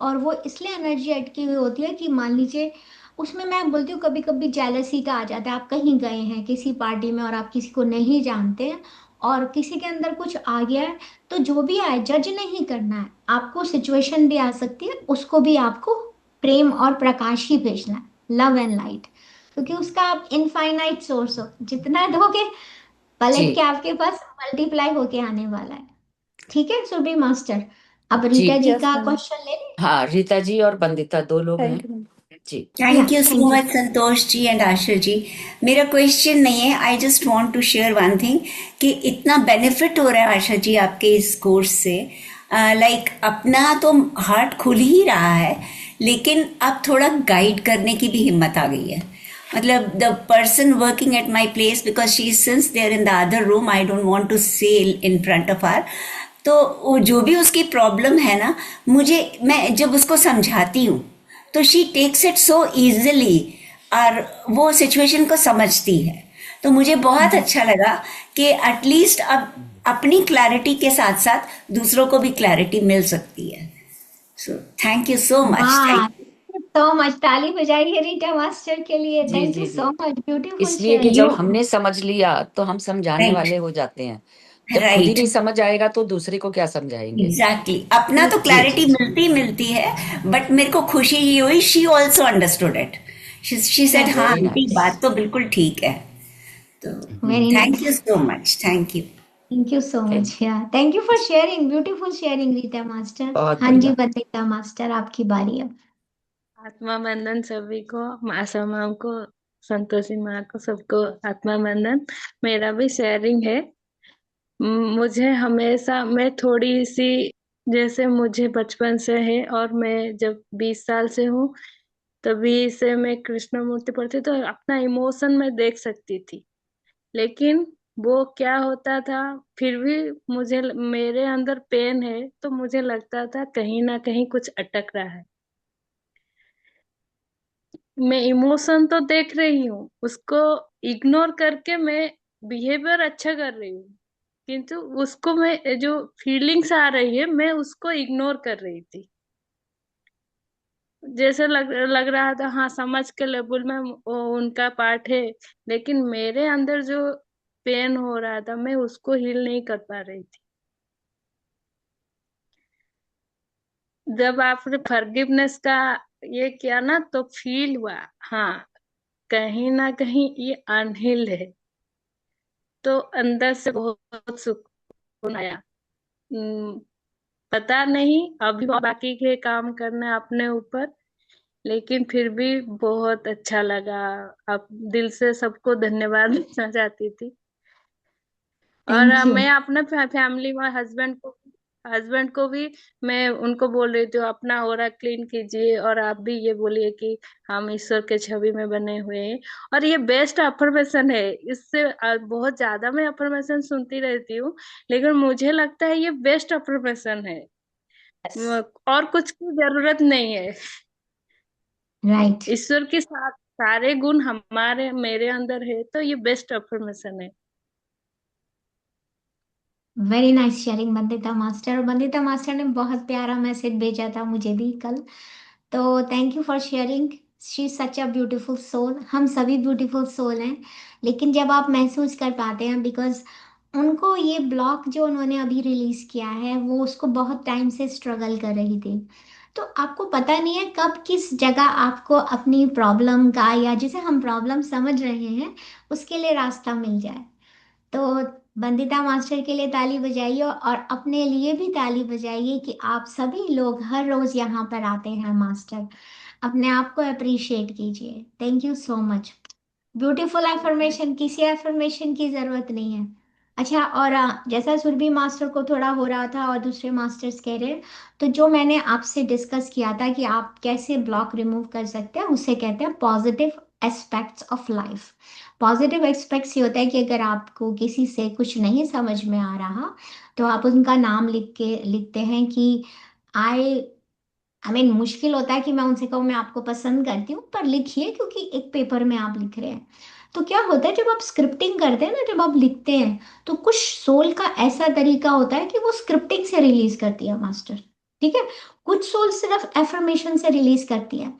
Speaker 2: और वो इसलिए एनर्जी अटकी हुई होती है कि मान लीजिए, उसमें मैं बोलती हूँ कभी कभी जेलसी का आ जाता है। आप कहीं गए हैं किसी पार्टी में और आप किसी को नहीं जानते हैं और किसी के अंदर कुछ आ गया है, तो जो भी आए जज नहीं करना है आपको। सिचुएशन भी आ सकती है, उसको भी आपको प्रेम और प्रकाश ही भेजना है, लव एंड लाइट। क्योंकि उसका आप इनफाइनाइट सोर्स हो, जितना दोगे
Speaker 1: जी
Speaker 2: पलट के आपके पास मल्टीप्लाई होके आने वाला है। ठीक है सुरभि मास्टर, अब
Speaker 1: जी।
Speaker 2: रीटा जी
Speaker 7: यस
Speaker 2: का
Speaker 7: मैम।
Speaker 2: क्वेश्चन ले लें।
Speaker 1: हाँ, रीता जी और वंदिता 2 लोग हैं।
Speaker 7: Thank you ma'am.
Speaker 1: जी
Speaker 2: yeah
Speaker 8: thank you so
Speaker 2: thank you.
Speaker 8: Much Santosh ji and Asha ji. मेरा क्वेश्चन नहीं है, I just want to share one thing कि इतना बेनिफिट हो रहा है आशा जी आपके इस कोर्स से। लाइक अपना तो हार्ट खुल ही रहा है, लेकिन अब थोड़ा गाइड करने की भी हिम्मत आ गई है। मतलब the person working at my place, because she since there in the other room, I don't want to say in front of are, तो वो जो भी उसकी प्रॉब्लम है ना, मुझे मैं जब उसको समझाती हूँ तो she takes it so easily. और वो सिचुएशन को समझती है। तो मुझे बहुत अच्छा लगा कि एटलीस्ट अब अपनी क्लैरिटी के साथ साथ दूसरों को भी क्लैरिटी मिल सकती है। So thank you so much.
Speaker 2: वाह,
Speaker 8: थैंक
Speaker 2: so much! ताली बजाइए रीटा मास्टर के लिए।
Speaker 1: जी
Speaker 2: थैंक
Speaker 1: जी
Speaker 2: यू
Speaker 1: जी।
Speaker 2: सो मच, ब्यूटीफुल
Speaker 1: इसलिए कि
Speaker 2: शेयरिंग।
Speaker 1: जब
Speaker 8: यू।
Speaker 1: हमने समझ लिया तो हम समझाने
Speaker 8: राइट।
Speaker 1: वाले हो जाते हैं। जब खुद ही
Speaker 8: राइट।
Speaker 1: नहीं समझ आएगा तो दूसरे को क्या समझाएंगे।
Speaker 8: एग्जैक्टली अपना तो
Speaker 1: जी जी
Speaker 8: क्लैरिटी
Speaker 1: जी।
Speaker 8: मिलती है, बट मेरे को खुशी ये हुई she also understood it. She said हाँ
Speaker 2: करेक्ट,
Speaker 1: वेरी
Speaker 8: आंटी
Speaker 1: नाइस।
Speaker 8: बात तो बिल्कुल ठीक है। तो
Speaker 2: very
Speaker 8: thank
Speaker 2: nice.
Speaker 8: You so much. Thank you.
Speaker 2: Thank you so much. Yeah thank you for sharing, beautiful sharing Rita master.
Speaker 1: बहुत
Speaker 2: हाँ जी,
Speaker 1: बढ़िया।
Speaker 2: बंदिता मास्टर, आपकी बारी अब।
Speaker 9: आत्मा बंधन सभी को, आशा मैम को, संतोषी माँ को, सबको आत्मा बंधन। मेरा भी शेयरिंग है। मुझे हमेशा, मैं थोड़ी सी, जैसे मुझे बचपन से है और मैं जब 20 साल से हूँ तभी से मैं कृष्ण मूर्ति पढ़ती तो अपना इमोशन मैं देख सकती थी। लेकिन वो क्या होता था, फिर भी मुझे, मेरे अंदर पेन है तो मुझे लगता था कहीं ना कहीं कुछ अटक रहा है। मैं इमोशन तो देख रही हूँ, उसको इग्नोर करके मैं बिहेवियर अच्छा कर रही हूँ, किंतु उसको मैं, जो फीलिंग्स आ रही है मैं उसको इग्नोर कर रही थी। जैसे लग रहा था हाँ समझ के लेवल में वो उनका पार्ट है, लेकिन मेरे अंदर जो पेन हो रहा था मैं उसको हील नहीं कर पा रही थी। जब आपने फॉरगिवनेस का ये किया ना तो फील हुआ, हाँ कहीं ना कहीं ये अनहील्ड है। तो अंदर से बहुत सुकून आया। हम्म, पता नहीं, अभी बहुत बाकी के काम करना है अपने ऊपर, लेकिन फिर भी बहुत अच्छा लगा। अब दिल से सबको धन्यवाद देना चाहती थी। और
Speaker 2: थैंक यू।
Speaker 9: मैं अपने फैमिली में हस्बैंड को भी मैं उनको बोल रही थी अपना ओरा क्लीन कीजिए, और आप भी ये बोलिए कि हम ईश्वर के छवि में बने हुए हैं। और ये बेस्ट अफर्मेशन है। इससे बहुत ज्यादा मैं अफर्मेशन सुनती रहती हूँ, लेकिन मुझे लगता है ये बेस्ट अफर्मेशन है। और कुछ की जरूरत नहीं है।
Speaker 2: राइट।
Speaker 9: ईश्वर के साथ सारे गुण हमारे मेरे अंदर है, तो ये बेस्ट अफर्मेशन है।
Speaker 2: Very nice sharing Bandita master. और बंदिता मास्टर ने बहुत प्यारा मैसेज भेजा था मुझे भी कल। तो thank you for sharing. She such a beautiful soul. हम सभी ब्यूटीफुल सोल हैं, लेकिन जब आप महसूस कर पाते हैं, बिकॉज उनको ये ब्लॉक जो उन्होंने अभी रिलीज किया है वो उसको बहुत टाइम से स्ट्रगल कर रही थी। तो आपको पता नहीं है कब किस जगह आपको अपनी प्रॉब्लम का, या जिसे हम प्रॉब्लम समझ रहे हैं, उसके लिए रास्ता मिल जाए। तो वंदिता मास्टर के लिए ताली बजाइए, और अपने लिए भी ताली बजाइए कि आप सभी लोग हर रोज यहाँ पर आते हैं मास्टर। अपने आप को अप्रिशिएट कीजिए। Thank you so much. Beautiful affirmation, किसी एफर्मेशन की जरूरत नहीं है। अच्छा, और जैसा सुरभि मास्टर को थोड़ा हो रहा था और दूसरे मास्टर्स कह रहे हैं, तो जो मैंने आपसे डिस्कस किया था कि आप कैसे ब्लॉक रिमूव कर सकते हैं, उसे कहते हैं positive aspects of life. Positive aspects ये होता है कि अगर आपको किसी से कुछ नहीं समझ में आ रहा, तो आप उनका नाम लिखते हैं कि आई मुश्किल होता है कि मैं उनसे कहूँ मैं आपको पसंद करती हूँ, पर लिखिए, क्योंकि एक पेपर में आप लिख रहे हैं। तो क्या होता है, जब आप स्क्रिप्टिंग करते हैं ना, जब आप लिखते हैं, तो कुछ सोल का ऐसा तरीका होता है कि वो स्क्रिप्टिंग से रिलीज करती है मास्टर। ठीक है। कुछ सोल सिर्फ एफर्मेशन से रिलीज करती है,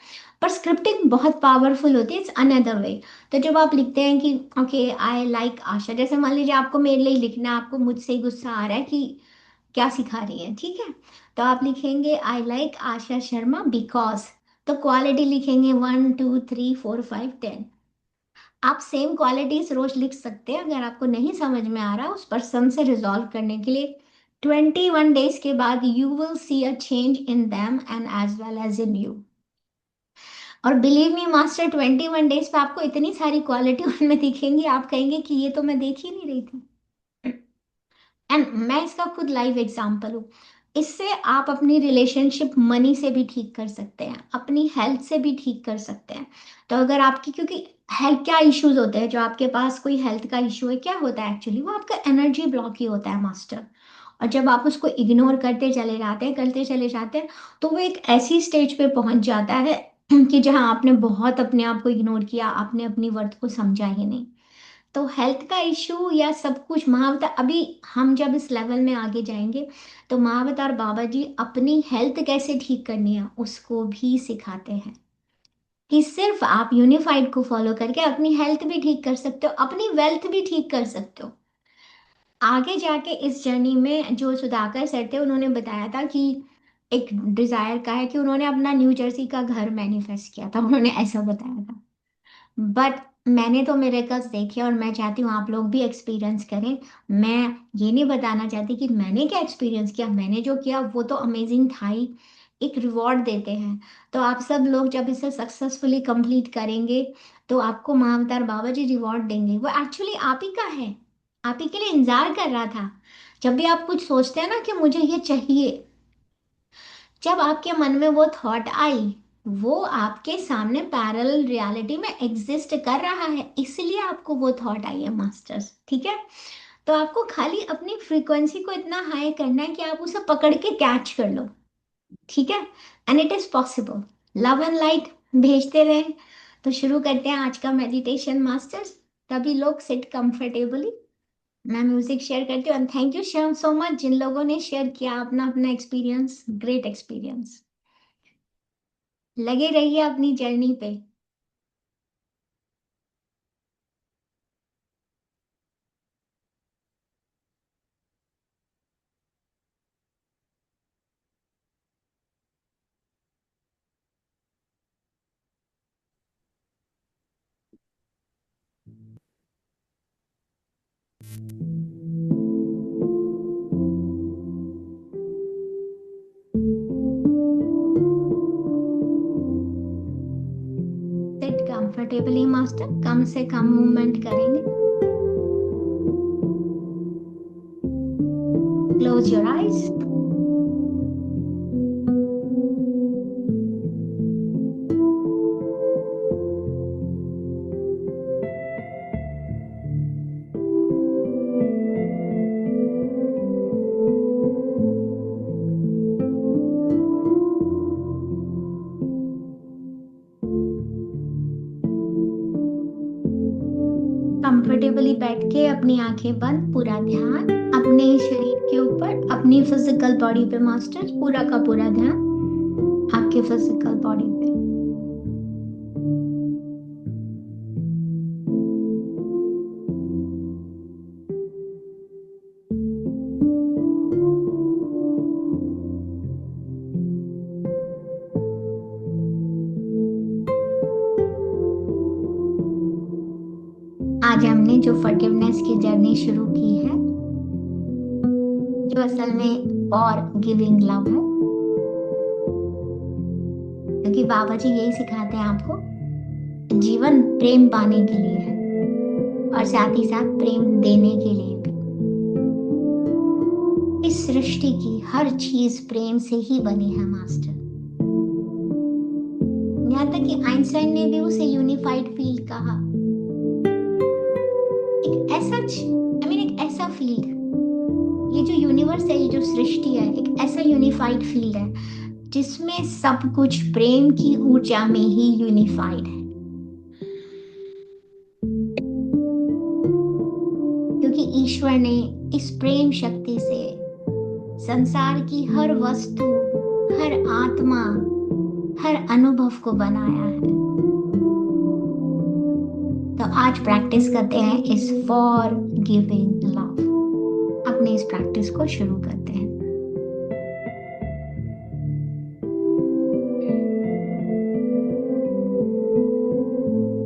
Speaker 2: पर स्क्रिप्टिंग बहुत पावरफुल होती है। It's another way. तो जब आप लिखते हैं कि ओके आई लाइक आशा, जैसे मान लीजिए आपको मेरे लिए लिखना है, आपको मुझसे ही गुस्सा आ रहा है कि क्या सिखा रही है, ठीक है, तो आप लिखेंगे I like Asha Sharma because, तो क्वालिटी लिखेंगे 1 2 3 4 5 10। आप सेम क्वालिटीज रोज लिख सकते हैं। अगर आपको नहीं समझ में आ रहा उस पर्सन से रिजॉल्व करने के लिए, 21 डेज के बाद you will see a change in them and as well as in you. और बिलीव मी मास्टर, 21 डेज पे आपको इतनी सारी क्वालिटी उनमें दिखेंगी, आप कहेंगे कि ये तो मैं देख ही नहीं रही थी। एंड मैं इसका खुद लाइव एग्जांपल हूँ। इससे आप अपनी रिलेशनशिप मनी से भी ठीक कर सकते हैं, अपनी हेल्थ से भी ठीक कर सकते हैं। तो अगर आपकी, क्योंकि हेल्थ क्या इश्यूज होते हैं, जो आपके पास कोई हेल्थ का इशू है, क्या होता है एक्चुअली, वो आपका एनर्जी ब्लॉक ही होता है मास्टर। और जब आप उसको इग्नोर करते चले जाते हैं, तो वो एक ऐसी स्टेज पे पहुंच जाता है कि जहां आपने बहुत अपने आप को इग्नोर किया, आपने अपनी वर्थ को समझा ही नहीं। तो हेल्थ का इशू या सब कुछ महावतार, अभी हम जब इस लेवल में आगे जाएंगे तो महावतार बाबा जी अपनी हेल्थ कैसे ठीक करनी है उसको भी सिखाते हैं, कि सिर्फ आप यूनिफाइड को फॉलो करके अपनी हेल्थ भी ठीक कर सकते हो, अपनी वेल्थ भी ठीक कर सकते हो। आगे जाके इस जर्नी में जो सुधाकर सर थे उन्होंने बताया था कि एक डिजायर का है कि उन्होंने अपना न्यू जर्सी का घर मैनिफेस्ट किया था, उन्होंने ऐसा बताया था। बट मैंने तो मिरेकल्स देखे और मैं चाहती हूँ आप लोग भी एक्सपीरियंस करें। मैं ये नहीं बताना चाहती कि मैंने क्या एक्सपीरियंस किया, मैंने जो किया वो तो अमेजिंग था ही। एक रिवॉर्ड देते हैं, तो आप सब लोग जब इसे सक्सेसफुली कंप्लीट करेंगे तो आपको महाअवतार बाबा जी रिवॉर्ड देंगे। वो एक्चुअली आप ही का है, आप ही के लिए इंतजार कर रहा था। जब भी आप कुछ सोचते हैं ना कि मुझे ये चाहिए, जब आपके मन में वो थॉट आई, वो आपके सामने पैरेलल रियलिटी में एग्जिस्ट कर रहा है, इसलिए आपको वो थॉट आई है मास्टर्स, ठीक है। तो आपको खाली अपनी फ्रीक्वेंसी को इतना हाई करना है कि आप उसे पकड़ के कैच कर लो, ठीक है। And it is possible. Love and light भेजते रहें। तो शुरू करते हैं आज का मेडिटेशन मास्टर्स। तभी लोग सिट कंफर्टेबली। मैं म्यूजिक शेयर करती हूँ। And thank you so much जिन लोगों ने शेयर किया अपना अपना एक्सपीरियंस, ग्रेट एक्सपीरियंस। लगे रहिए अपनी जर्नी पे। सिट कंफर्टेबली मास्टर, कम से कम मूवमेंट करेंगे। Close your eyes. कंफर्टेबली बैठ के अपनी आंखें बंद, पूरा ध्यान अपने शरीर के ऊपर, अपनी फिजिकल बॉडी पे मास्टर, पूरा का पूरा ध्यान आपके फिजिकल बॉडी पे। आज हमने जो फॉरगिवनेस की जर्नी शुरू की है, जो असल में फॉर गिविंग लव है, क्योंकि बाबा जी यही सिखाते हैं आपको, जीवन प्रेम पाने के लिए है और साथ ही साथ प्रेम देने के लिए भी। इस सृष्टि की हर चीज प्रेम से ही बनी है मास्टर। यहाँ तक कि आइंस्टाइन ने भी उसे यूनिफाइड फील्ड कहा। एक ऐसा एक ऐसा फील्ड, ये जो यूनिवर्स है, ये जो सृष्टि है, एक ऐसा यूनिफाइड फील्ड है जिसमें सब कुछ प्रेम की ऊर्जा में ही यूनिफाइड है। क्योंकि ईश्वर ने इस प्रेम शक्ति से संसार की हर वस्तु, हर आत्मा, हर अनुभव को बनाया है। तो आज प्रैक्टिस करते हैं इस फॉर गिविंग लव। अपने इस प्रैक्टिस को शुरू करते हैं।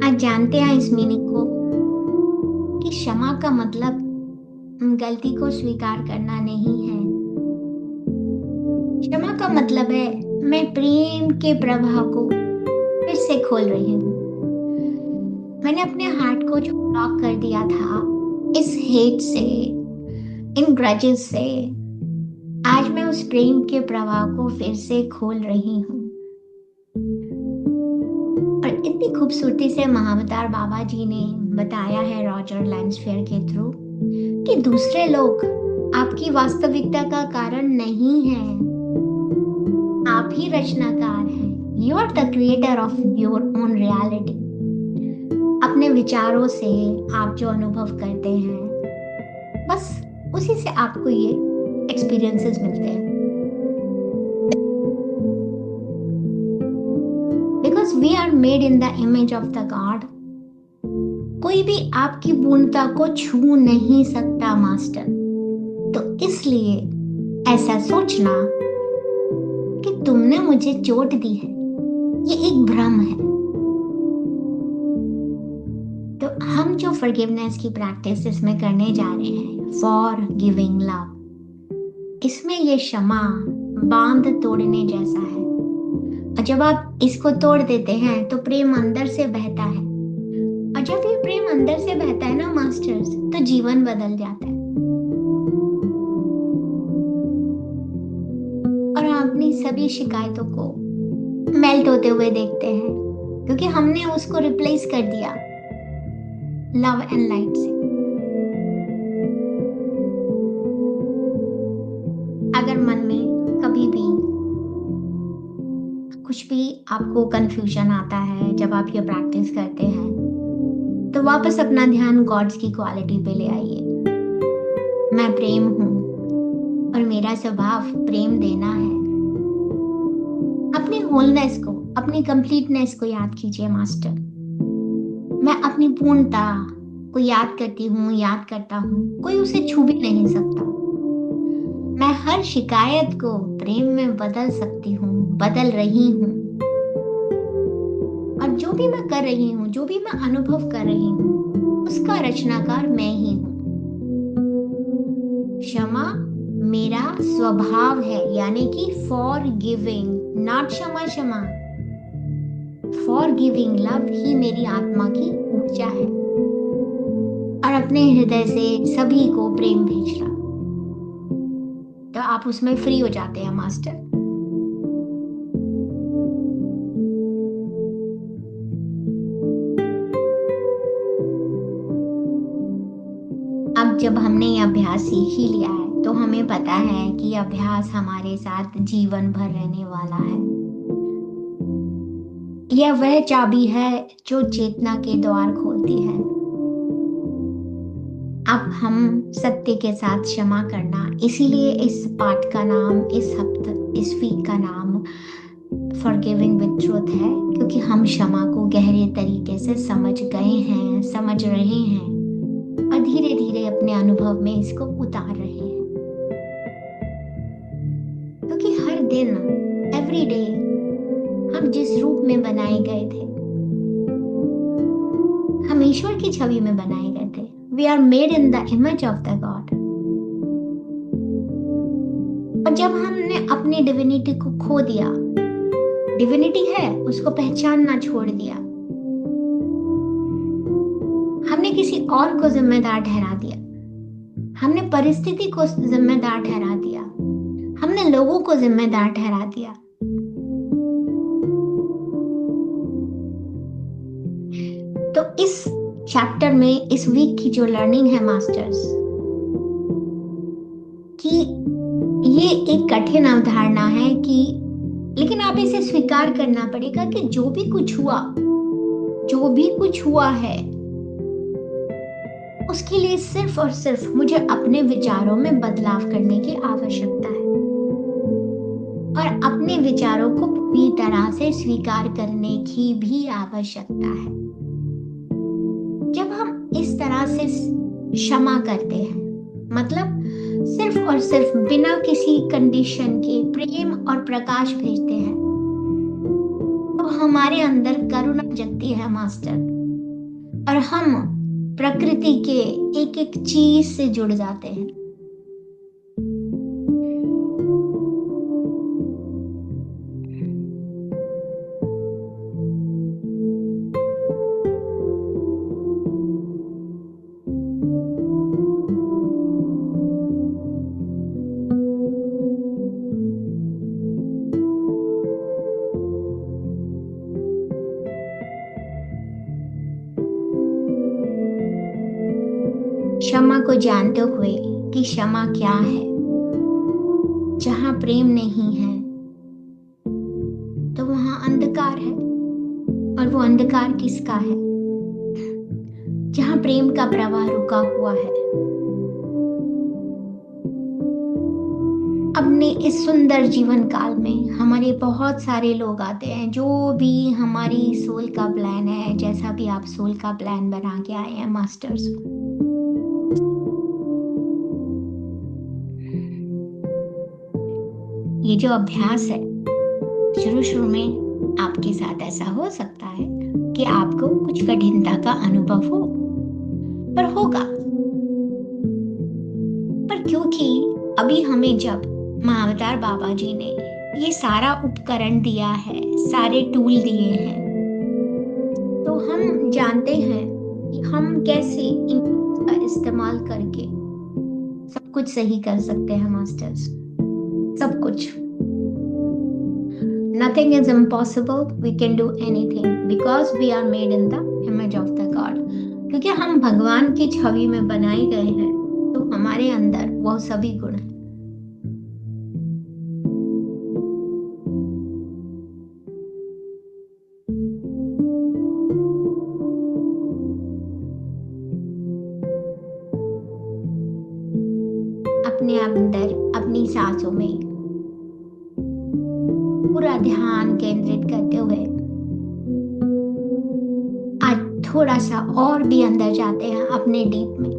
Speaker 2: आज जानते हैं इस मीनिंग को कि क्षमा का मतलब गलती को स्वीकार करना नहीं है। क्षमा का मतलब है मैं प्रेम के प्रवाह को फिर से खोल रही हूँ। मैंने अपने हार्ट को जो ब्लॉक कर दिया था इस हेट से, इन ग्रजेस से, आज मैं उस प्रेम के प्रवाह को फिर से खोल रही हूँ। और इतनी खूबसूरती से महाअवतार बाबा जी ने बताया है रॉजर लैंसफेयर के थ्रू कि दूसरे लोग आपकी वास्तविकता का कारण नहीं है, आप ही रचनाकार हैं। You are the creator of your own reality. अपने विचारों से आप जो अनुभव करते हैं, बस उसी से आपको ये एक्सपीरियंसेस मिलते हैं। Because we are made in the image of the God. कोई भी आपकी पूर्णता को छू नहीं सकता मास्टर। तो इसलिए ऐसा सोचना कि तुमने मुझे चोट दी है, ये एक भ्रम है। तो हम जो फॉरगिवनेस की प्रैक्टिस इसमें करने जा रहे हैं, फॉर गिविंग लव, इसमें ये क्षमा बांध तोड़ने जैसा है। और जब आप इसको तोड़ देते हैं तो प्रेम अंदर से बहता है। और जब ये प्रेम अंदर से बहता है ना मास्टर्स, तो जीवन बदल जाता है। और हम अपनी सभी शिकायतों को मेल्ट होते हुए देखते हैं, क्योंकि हमने उसको रिप्लेस कर दिया लव एंड लाइट से। अगर मन में कभी भी कुछ भी आपको कंफ्यूजन आता है जब आप ये प्रैक्टिस करते हैं, तो वापस अपना ध्यान गॉड्स की क्वालिटी पे ले आइए। मैं प्रेम हूं और मेरा स्वभाव प्रेम देना है। अपनी होलनेस को, अपनी कंप्लीटनेस को याद कीजिए मास्टर। मैं अपनी पूर्णता को याद करती हूँ, याद करता हूँ, कोई उसे छू भी नहीं सकता। मैं हर शिकायत को प्रेम में बदल सकती हूँ, बदल रही हूँ। और जो भी मैं कर रही हूँ, जो भी मैं अनुभव कर रही हूँ, उसका रचनाकार मैं ही हूँ। क्षमा मेरा स्वभाव है, यानी कि फॉर गिविंग, नॉट क्षमा क्षमा, फॉर गिविंग लव ही मेरी आत्मा की ऊर्जा है। और अपने हृदय से सभी को प्रेम भेजना, तो आप उसमें फ्री हो जाते हैं मास्टर। अब जब हमने ये अभ्यास सीख ही लिया है, तो हमें पता है कि ये अभ्यास हमारे साथ जीवन भर रहने वाला है। यह वह चाबी है जो चेतना के द्वार खोलती है। अब हम सत्य के साथ क्षमा करना, इसीलिए इस पाठ का नाम, इस हफ्ते, इस वीक का नाम फॉरगिविंग विद ट्रूथ है, क्योंकि हम क्षमा को गहरे तरीके से समझ गए हैं, समझ रहे हैं और धीरे धीरे अपने अनुभव में इसको उतार रहे हैं। क्योंकि हर दिन, एवरी डे, हम जिस रूप में बनाए गए थे, हम ईश्वर की छवि में बनाए गए थे। We are made in the image of the God. और जब हमने अपनी डिविनिटी को खो दिया, डिविनिटी है उसको पहचानना छोड़ दिया, हमने किसी और को जिम्मेदार ठहरा दिया, हमने परिस्थिति को जिम्मेदार ठहरा दिया, हमने लोगों को जिम्मेदार ठहरा दिया, तो इस चैप्टर में, इस वीक की जो लर्निंग है मास्टर्स, कि ये एक कठिन अवधारणा है कि, लेकिन आप इसे स्वीकार करना पड़ेगा कि जो भी कुछ हुआ है, उसके लिए सिर्फ और सिर्फ मुझे अपने विचारों में बदलाव करने की आवश्यकता है और अपने विचारों को पूरी तरह से स्वीकार करने की भी आवश्यकता है। जब हम इस तरह से क्षमा करते हैं, मतलब सिर्फ और सिर्फ बिना किसी कंडीशन के प्रेम और प्रकाश भेजते हैं, तो हमारे अंदर करुणा जगती है मास्टर, और हम प्रकृति के एक एक चीज से जुड़ जाते हैं। क्षमा को जानते हुए कि क्षमा क्या है, जहां प्रेम नहीं है तो वहां अंधकार वो अंधकार किसका है, जहां प्रेम का प्रवाह रुका हुआ है। अपने इस सुंदर जीवन काल में हमारे बहुत सारे लोग आते हैं, जो भी हमारी सोल का प्लान है, जैसा भी आप सोल का प्लान बना के आए हैं मास्टर्स। ये जो अभ्यास है, शुरू शुरू में आपके साथ ऐसा हो सकता है कि आपको कुछ कठिनता का अनुभव हो, पर होगा। पर क्योंकि अभी हमें जब महाअवतार बाबा जी ने ये सारा उपकरण दिया है, सारे टूल दिए हैं, तो हम जानते हैं कि हम कैसे इनका इस्तेमाल करके सब कुछ सही कर सकते हैं मास्टर्स। सब कुछ। Nothing is impossible. We can do anything because we are made in the image of the God. क्योंकि हम भगवान की छवि में बनाए गए हैं, तो हमारे अंदर वो सभी गुण हैं। अपने अंदर अपनी सांसों में पूरा ध्यान केंद्रित करते हुए आज थोड़ा सा और भी अंदर जाते हैं अपने डीप में।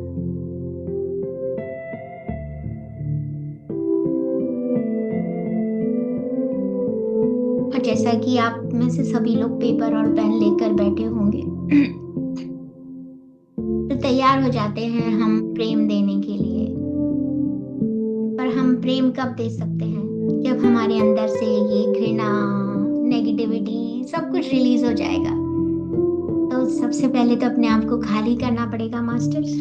Speaker 2: और जैसा कि आप में से सभी लोग पेपर और पेन लेकर बैठे होंगे, तो तैयार हो जाते हैं हम प्रेम देने के लिए। पर हम प्रेम कब दे सकते हैं? जब हमारे अंदर से ये घृणा, नेगेटिविटी सब कुछ रिलीज हो जाएगा। तो सबसे पहले तो अपने आप को खाली करना पड़ेगा मास्टर्स।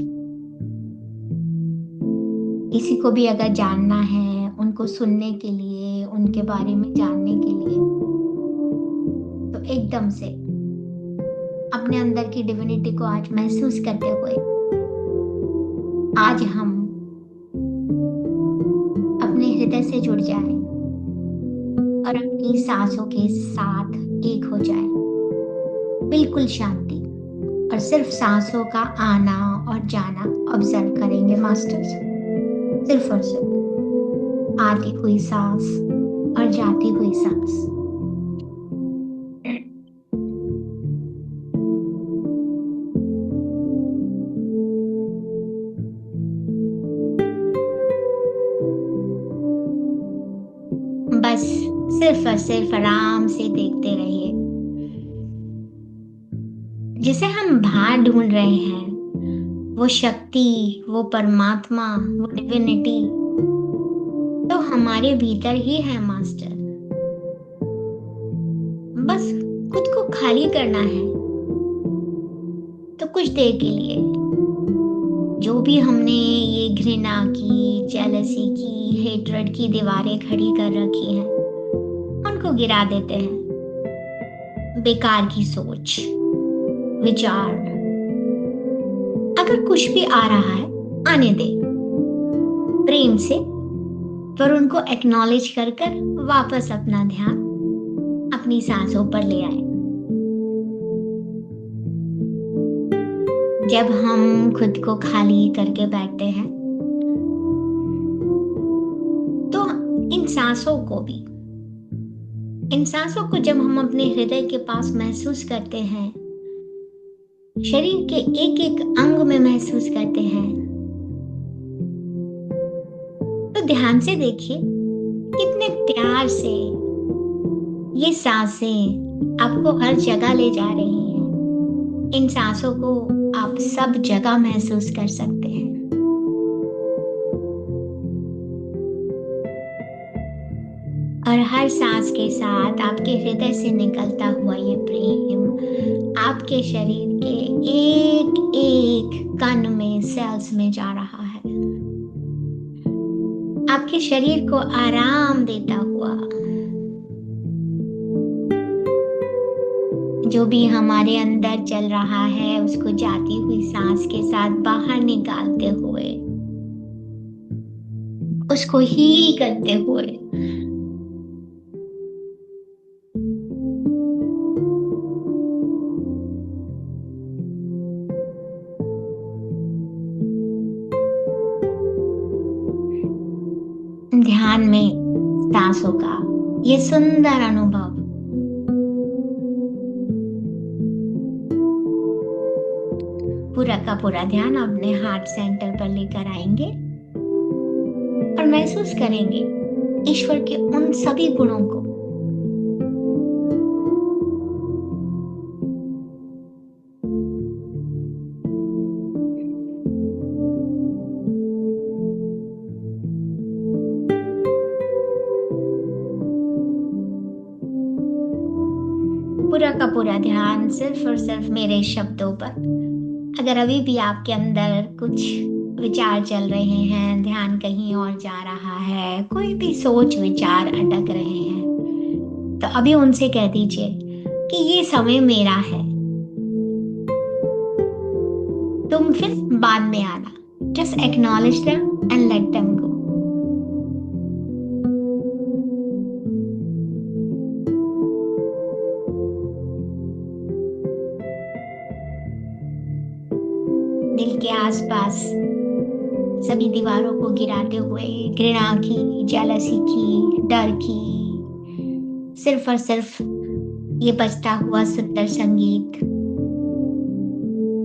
Speaker 2: किसी को भी अगर जानना है, उनको सुनने के लिए, उनके बारे में जानने के लिए, तो एकदम से अपने अंदर की डिविनिटी को आज महसूस करते हुए आज हम अपने हृदय से जुड़ जाएं और अपनी सांसों के साथ एक हो जाएं। बिल्कुल शांति, और सिर्फ सांसों का आना और जाना ऑब्जर्व करेंगे मास्टर्स। सिर्फ और सिर्फ आती हुई सांस और जाती हुई सांस। बस सिर्फ और सिर्फ आराम से देखते रहिए। जिसे हम बाहर ढूंढ रहे हैं, वो शक्ति, वो परमात्मा, वो डिविनिटी, तो हमारे भीतर ही है मास्टर। बस खुद को खाली करना है। तो कुछ देर के लिए जो भी हमने ये घृणा की, जेलसी की, हेट्रेड की दीवारें खड़ी कर रखी हैं, उनको गिरा देते हैं। बेकार की सोच, विचार, अगर कुछ भी आ रहा है आने दे प्रेम से, पर उनको एक्नॉलेज कर कर वापस अपना ध्यान अपनी सांसों पर ले आए। जब हम खुद को खाली करके बैठते हैं, तो इन सांसों को जब हम अपने हृदय के पास महसूस करते हैं, शरीर के एक एक अंग में महसूस करते हैं, तो ध्यान से देखिए कितने प्यार से ये सांसें आपको हर जगह ले जा रही हैं। इन सांसों को आप सब जगह महसूस कर सकते हैं। और हर सांस के साथ आपके हृदय से निकलता हुआ ये प्रेम आपके शरीर के एक एक कण में, सेल्स में जा रहा है, आपके शरीर को आराम देता हुआ। जो भी हमारे अंदर चल रहा है, उसको जाती हुई सांस के साथ बाहर निकालते हुए, उसको हील करते हुए, में सांसों का ये सुंदर अनुभव पूरा का पूरा ध्यान अपने हार्ट सेंटर पर लेकर आएंगे और महसूस करेंगे ईश्वर के उन सभी गुणों को। पूरा का पूरा ध्यान सिर्फ और सिर्फ मेरे शब्दों पर। अगर अभी भी आपके अंदर कुछ विचार चल रहे हैं, ध्यान कहीं और जा रहा है, कोई भी सोच विचार अटक रहे हैं, तो अभी उनसे कह दीजिए कि ये समय मेरा है, तुम फिर बाद में आना। Just acknowledge them and let them go. दिल के आसपास सभी दीवारों को गिराते हुए घृणा की, जेलसी की, डर की, सिर्फ और सिर्फ ये बजता हुआ सुंदर संगीत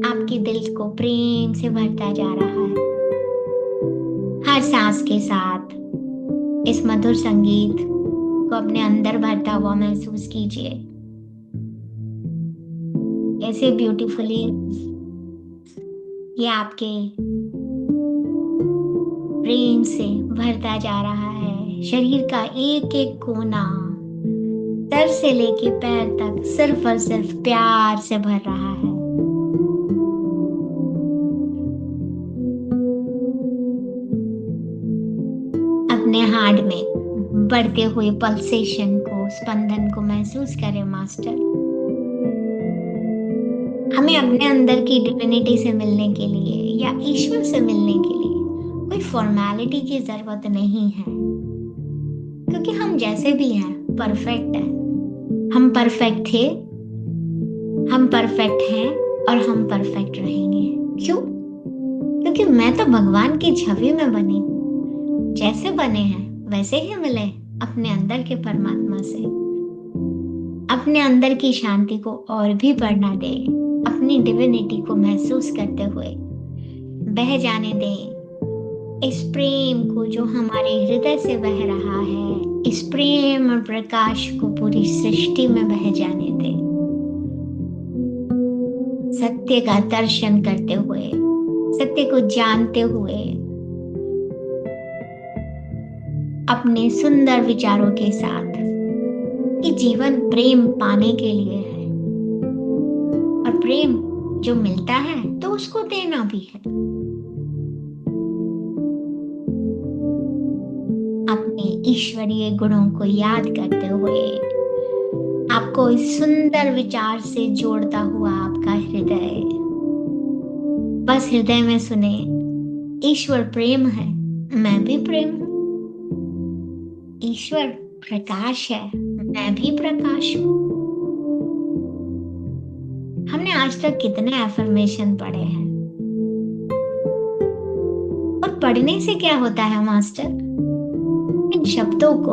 Speaker 2: आपके दिल को प्रेम से भरता जा रहा है। हर सांस के साथ इस मधुर संगीत को अपने अंदर भरता हुआ महसूस कीजिए। ऐसे ब्यूटीफुली ये आपके प्रेम से भरता जा रहा है। शरीर का एक एक कोना सर से लेके पैर तक सिर्फ और सिर्फ प्यार से भर रहा है। अपने हार्ट में बढ़ते हुए पल्सेशन को, स्पंदन को महसूस करें मास्टर। हमें अपने अंदर की डिविनिटी से मिलने के लिए या ईश्वर से मिलने के लिए कोई फॉर्मेलिटी की जरूरत नहीं है, क्योंकि हम जैसे भी हैं परफेक्ट हैं। हम परफेक्ट थे, हम परफेक्ट हैं और हम परफेक्ट रहेंगे। क्यों? क्योंकि मैं तो भगवान की छवि में बनी हूँ। जैसे बने हैं वैसे ही मिले अपने अंदर के परमात्मा से। अपने अंदर की शांति को और भी बढ़ना दे, अपनी डिविनिटी को महसूस करते हुए बह जाने दें इस प्रेम को जो हमारे हृदय से बह रहा है। इस प्रेम और प्रकाश को पूरी सृष्टि में बह जाने दें। सत्य का दर्शन करते हुए, सत्य को जानते हुए, अपने सुंदर विचारों के साथ कि जीवन प्रेम पाने के लिए है और प्रेम जो मिलता है तो उसको देना भी है। अपने ईश्वरीय गुणों को याद करते हुए आपको इस सुंदर विचार से जोड़ता हुआ आपका हृदय, बस हृदय में सुने, ईश्वर प्रेम है, मैं भी प्रेम हूं। ईश्वर प्रकाश है, मैं भी प्रकाश हूं। हमने आज तक कितने अफर्मेशन पढ़े हैं, और पढ़ने से क्या होता है मास्टर? इन शब्दों को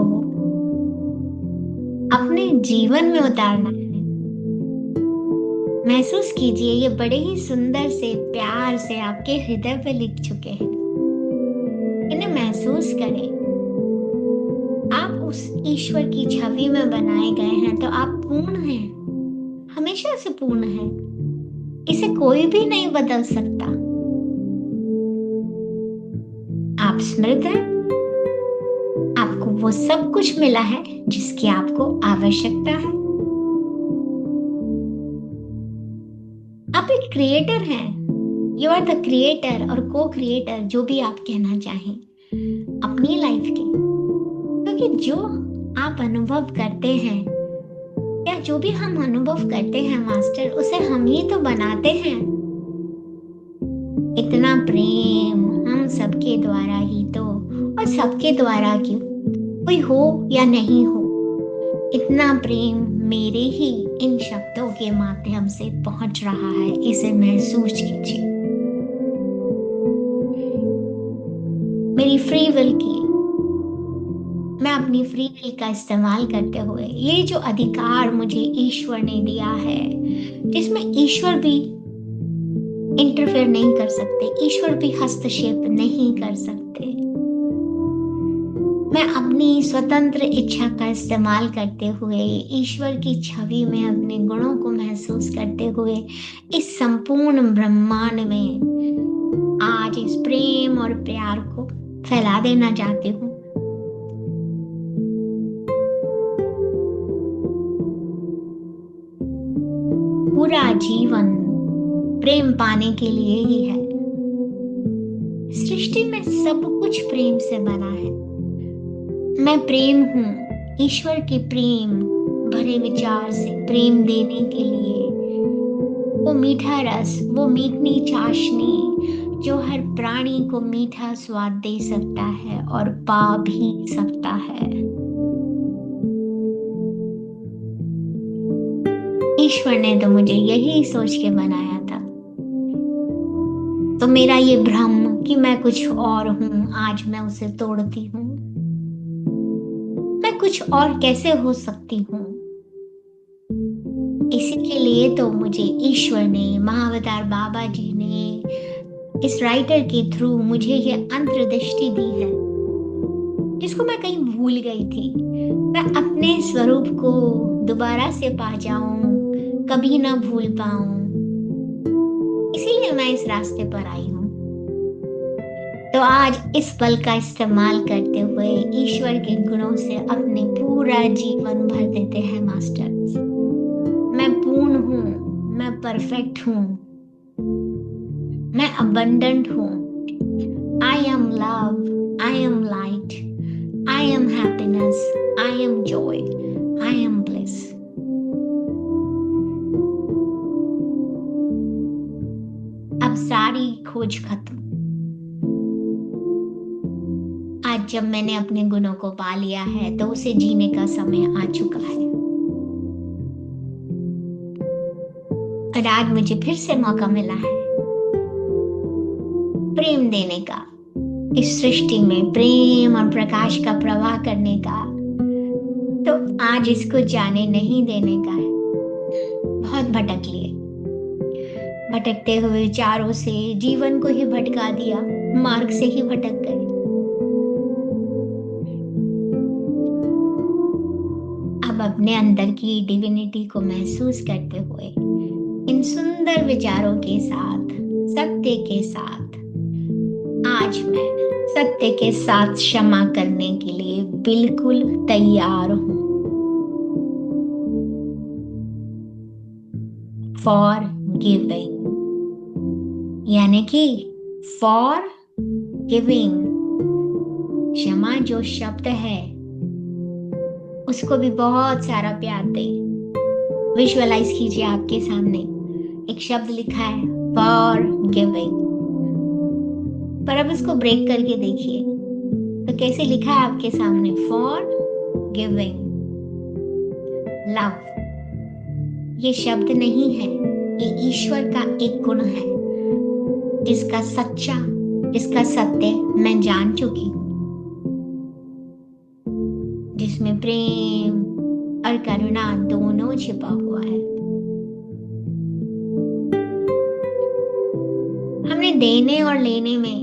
Speaker 2: अपने जीवन में उतारना है। महसूस कीजिए ये बड़े ही सुंदर से प्यार से आपके हृदय पे लिख चुके हैं। इन्हें महसूस करें। आप उस ईश्वर की छवि में बनाए गए हैं तो आप पूर्ण हैं, हमेशा से पूर्ण हैं। इसे कोई भी नहीं बदल सकता। आप समृद्ध हैं। आपको वो सब कुछ मिला है जिसकी आपको आवश्यकता है। आप एक क्रिएटर हैं। यू आर द क्रिएटर और को क्रिएटर, जो भी आप कहना चाहें अपनी लाइफ के। क्योंकि जो आप अनुभव करते हैं या जो भी हम अनुभव करते हैं मास्टर, उसे हम ही तो बनाते हैं। इतना प्रेम हम सबके द्वारा ही तो, और सबके द्वारा क्यों, कोई हो या नहीं हो, इतना प्रेम मेरे ही इन शब्दों के माध्यम से पहुंच रहा है। इसे महसूस कीजिए। मेरी फ्री विल की मैं अपनी फ्री विल का इस्तेमाल करते हुए ये जो अधिकार मुझे ईश्वर ने दिया है, जिसमें ईश्वर भी इंटरफेयर नहीं कर सकते, ईश्वर भी हस्तक्षेप नहीं कर सकते, मैं अपनी स्वतंत्र इच्छा का इस्तेमाल करते हुए ईश्वर की छवि में अपने गुणों को महसूस करते हुए इस संपूर्ण ब्रह्मांड में आज इस प्रेम और प्यार को फैला देना चाहती हूँ। पूरा जीवन प्रेम पाने के लिए ही है। सृष्टि में सब कुछ प्रेम से बना है। मैं प्रेम हूँ, ईश्वर के प्रेम भरे विचार से प्रेम देने के लिए, वो मीठा रस, वो मीठी चाशनी जो हर प्राणी को मीठा स्वाद दे सकता है और पा भी सकता है। ईश्वर ने तो मुझे यही सोच के बनाया था, तो मेरा ये भ्रम कि मैं कुछ और हूँ, आज मैं उसे तोड़ती हूँ। मैं कुछ और कैसे हो सकती हूँ? इसी के लिए तो मुझे ईश्वर ने, महाअवतार बाबा जी ने इस राइटर के थ्रू मुझे ये अंतर्दृष्टि दी है, जिसको मैं कहीं भूल गई थी। मैं अपने स्वरूप को दोबारा से पा जाऊं, कभी ना भूल पाऊं, इसीलिए मैं इस रास्ते पर आई हूँ। तो आज इस पल का इस्तेमाल करते हुए ईश्वर के गुणों से अपने पूरा जीवन भर देते हैं मास्टर्स। मैं पूर्ण हूँ, मैं परफेक्ट हूँ, मैं अबंडेंट हूँ। I am love, I am light, I am happiness, I am Joy, I am bliss. अब सारी खोज खत्म। आज जब मैंने अपने गुणों को पा लिया है तो उसे जीने का समय आ चुका है। और आज मुझे फिर से मौका मिला है प्रेम देने का, इस सृष्टि में प्रेम और प्रकाश का प्रवाह करने का। तो आज इसको जाने नहीं देने का है। बहुत भटक लिए, भटकते हुए विचारों से जीवन को ही भटका दिया, मार्ग से ही भटक गए। अब अपने अंदर की डिविनिटी को महसूस करते हुए इन सुंदर विचारों के साथ, सत्य के साथ, आज मैं सत्य के साथ क्षमा करने के लिए बिल्कुल तैयार हूं। फॉर गिविंग, यानी कि फॉर गिविंग, क्षमा जो शब्द है उसको भी बहुत सारा प्यार दे। विजुअलाइज कीजिए, आपके सामने एक शब्द लिखा है फॉर गिविंग, पर अब इसको ब्रेक करके देखिए तो कैसे लिखा है आपके सामने, फॉर गिविंग लव। ये शब्द नहीं है, ये ईश्वर का एक गुण है जिसका सत्य मैं जान चुकी हूँ, जिसमें प्रेम और करुणा दोनों छिपा हुआ है। हमने देने और लेने में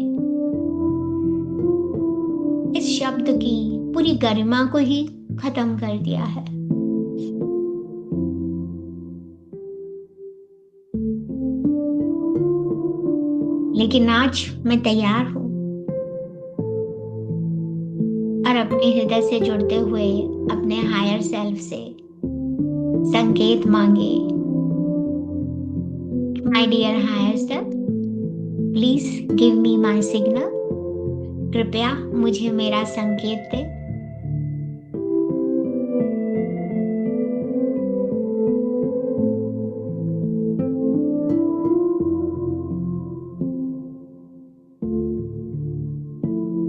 Speaker 2: इस शब्द की पूरी गरिमा को ही खत्म कर दिया है। लेकिन आज मैं तैयार हूं और अपने हृदय से जुड़ते हुए अपने हायर सेल्फ से संकेत मांगे, my dear higher self, please give me my signal. कृपया मुझे मेरा संकेत दे।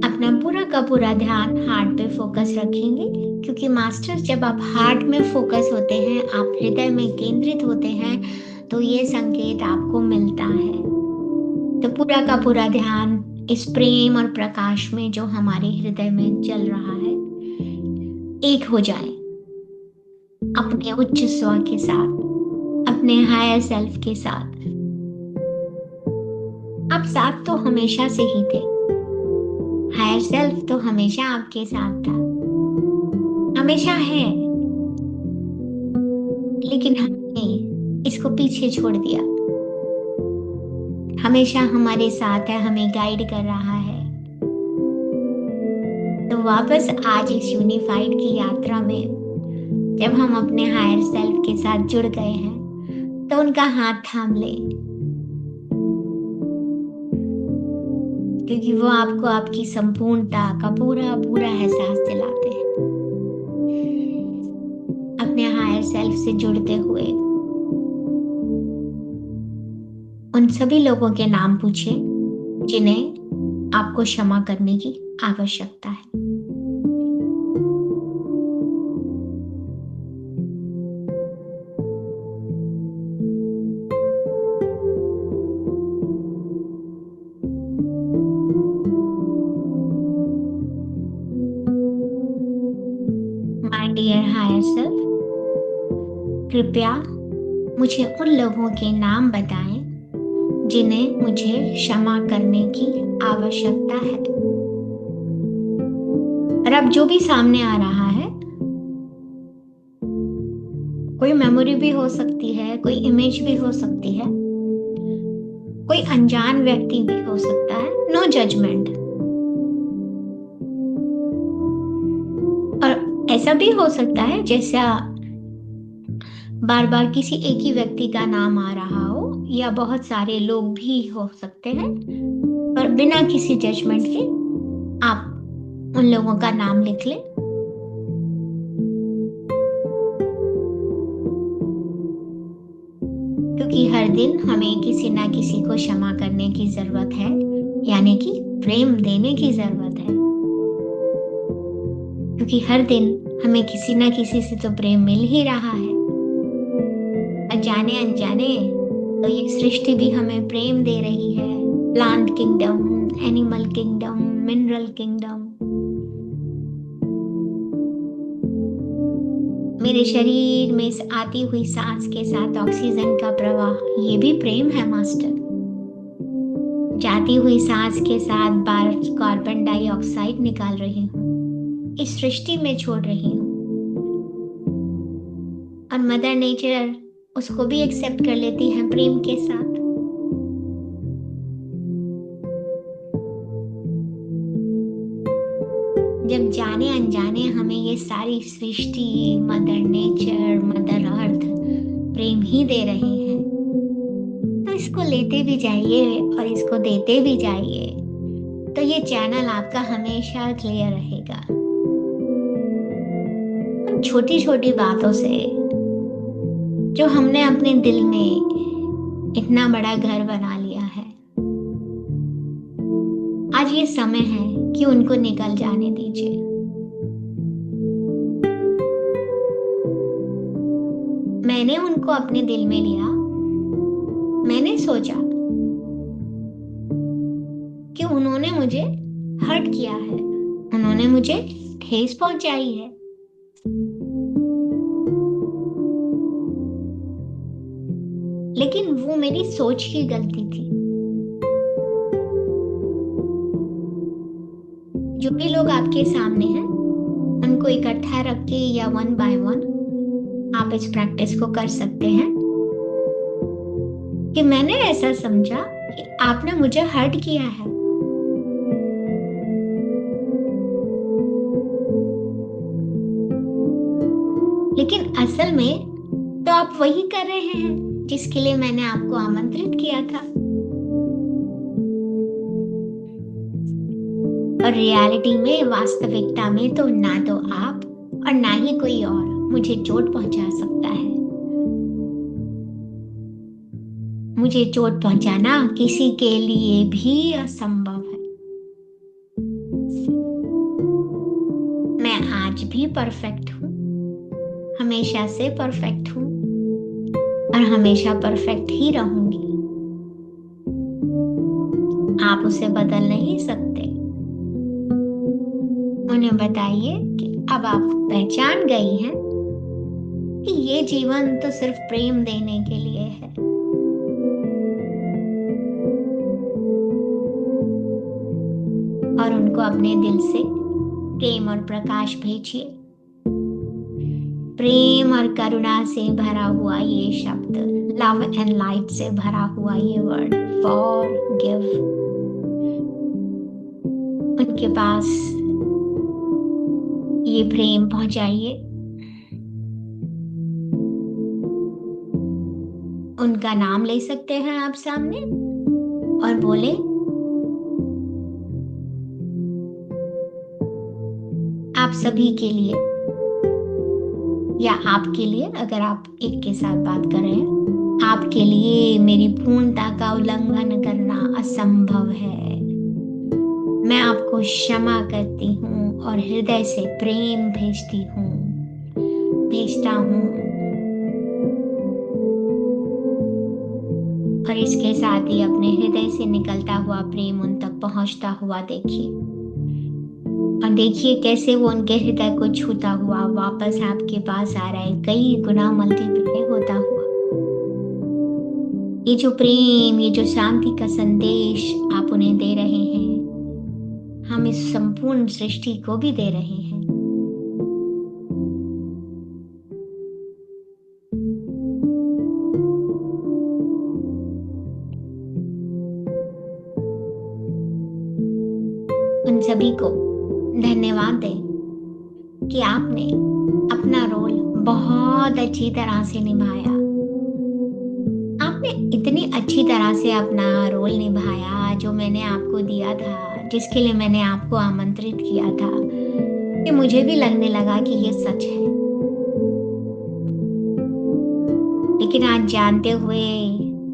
Speaker 2: अपना पूरा का पूरा ध्यान हार्ट पे फोकस रखेंगे, क्योंकि मास्टर जब आप हार्ट में फोकस होते हैं, आप हृदय में केंद्रित होते हैं, तो ये संकेत आपको मिलता है। तो पूरा का पूरा ध्यान इस प्रेम और प्रकाश में जो हमारे हृदय में चल रहा है, एक हो जाएं अपने उच्च स्व के साथ, अपने हायर सेल्फ के साथ। आप साथ तो हमेशा से ही थे, हायर सेल्फ तो हमेशा आपके साथ था, हमेशा है, लेकिन हमने इसको पीछे छोड़ दिया। हमेशा हमारे साथ है, हमें गाइड कर रहा है। तो वापस आज इस यूनिफाइड की यात्रा में जब हम अपने हायर सेल्फ के साथ जुड़ गए हैं, तो उनका हाथ थाम ले, क्योंकि वो आपको आपकी संपूर्णता का पूरा पूरा एहसास दिलाते हैं। अपने हायर सेल्फ से जुड़ते हुए उन सभी लोगों के नाम पूछे जिन्हें आपको क्षमा करने की आवश्यकता है। माय डियर हायर सेल्फ, कृपया मुझे उन लोगों के नाम बताएं जिन्हें मुझे क्षमा करने की आवश्यकता है। और अब जो भी सामने आ रहा है, कोई मेमोरी भी हो सकती है, कोई इमेज भी हो सकती है, कोई अनजान व्यक्ति भी हो सकता है, नो जजमेंट। और ऐसा भी हो सकता है जैसा बार बार किसी एक ही व्यक्ति का नाम आ रहा हो, या बहुत सारे लोग भी हो सकते हैं, पर बिना किसी जजमेंट के आप उन लोगों का नाम लिख लें। क्योंकि हर दिन हमें किसी ना किसी को क्षमा करने की जरूरत है, यानी कि प्रेम देने की जरूरत है। क्योंकि हर दिन हमें किसी ना किसी से तो प्रेम मिल ही रहा है। अनजाने अनजाने तो ये सृष्टि भी हमें प्रेम दे रही है। Plant kingdom, animal kingdom, mineral kingdom. मेरे शरीर में इस आती हुई सांस के साथ ऑक्सीजन का प्रवाह, ये भी प्रेम है मास्टर। जाती हुई सांस के साथ बार कार्बन डाइऑक्साइड निकाल रही हूँ, इस सृष्टि में छोड़ रही हूँ, और मदर नेचर उसको भी एक्सेप्ट कर लेती है प्रेम के साथ। जब जाने अनजाने हमें ये सारी सृष्टि, मदर नेचर, मदर अर्थ प्रेम ही दे रहे हैं, तो इसको लेते भी जाइए और इसको देते भी जाइए, तो ये चैनल आपका हमेशा क्लियर रहेगा। छोटी छोटी बातों से जो हमने अपने दिल में इतना बड़ा घर बना लिया है, आज ये समय है कि उनको निकल जाने दीजिए। मैंने उनको अपने दिल में लिया, मैंने सोचा कि उन्होंने मुझे हर्ट किया है, उन्होंने मुझे ठेस पहुंचाई है, लेकिन वो मेरी सोच की गलती थी। जो भी लोग आपके सामने हैं, उनको इकट्ठा रख के या वन बाय वन आप इस प्रैक्टिस को कर सकते हैं कि मैंने ऐसा समझा कि आपने मुझे हर्ट किया है, लेकिन असल में तो आप वही कर रहे हैं जिसके लिए मैंने आपको आमंत्रित किया था। और रियलिटी में, वास्तविकता में तो ना तो आप और ना ही कोई और मुझे चोट पहुंचा सकता है। मुझे चोट पहुंचाना किसी के लिए भी असंभव है। मैं आज भी परफेक्ट हूँ, हमेशा से परफेक्ट हूँ और हमेशा परफेक्ट ही रहूंगी। आप उसे बदल नहीं सकते। उन्हें बताइए कि अब आप पहचान गई हैं कि ये जीवन तो सिर्फ प्रेम देने के लिए है। और उनको अपने दिल से प्रेम और प्रकाश भेजिए। प्रेम और करुणा से भरा हुआ ये शब्द, लव एंड लाइट से भरा हुआ ये वर्ड, फॉरगिव, उनके पास ये प्रेम पहुंचाइए। उनका नाम ले सकते हैं आप सामने और बोले, आप सभी के लिए या आपके लिए, अगर आप एक के साथ बात कर रहे हैं, आपके लिए मेरी पूर्णता का उल्लंघन करना असंभव है। मैं आपको क्षमा करती हूँ और हृदय से प्रेम भेजता हूँ। और इसके साथ ही अपने हृदय से निकलता हुआ प्रेम उन तक पहुंचता हुआ देखिए, और देखिए कैसे वो उनके हृदय को छूता हुआ वापस आपके पास आ रहा है, कई गुना मल्टीप्लाई होता हुआ। ये जो प्रेम, ये जो शांति का संदेश आप उन्हें दे रहे हैं, हम इस संपूर्ण सृष्टि को भी दे रहे हैं। उन सभी को धन्यवाद दें कि आपने अपना रोल बहुत अच्छी तरह से निभाया। आपने इतनी अच्छी तरह से अपना रोल निभाया जो मैंने आपको दिया था, जिसके लिए मैंने आपको आमंत्रित किया था, कि मुझे भी लगने लगा कि ये सच है। लेकिन आज जानते हुए,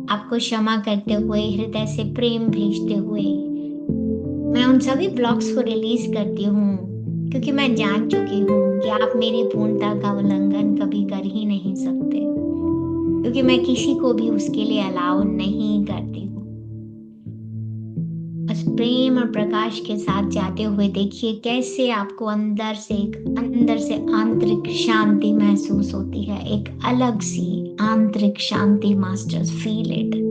Speaker 2: आपको क्षमा करते हुए, हृदय से प्रेम भेजते हुए, मैं उन सभी ब्लॉक्स को रिलीज करती हूँ, क्योंकि मैं जान चुकी हूँ कि आप मेरी पूर्णता का उल्लंघन कभी कर ही नहीं सकते, क्योंकि मैं किसी को भी उसके लिए अलाउ नहीं करती हूँ। बस प्रेम और प्रकाश के साथ जाते हुए देखिए कैसे आपको अंदर से आंतरिक शांति महसूस होती है, एक अलग सी आंतरिक शांति। Masters, feel it.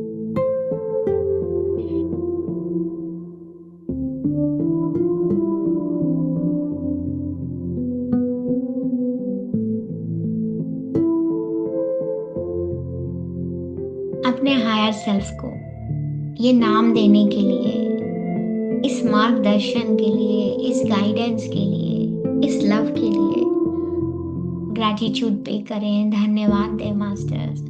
Speaker 2: अपने हायर सेल्फ को ये नाम देने के लिए, इस मार्गदर्शन के लिए, इस गाइडेंस के लिए, इस लव के लिए ग्रैटिट्यूड पे करें, धन्यवाद दें। Masters,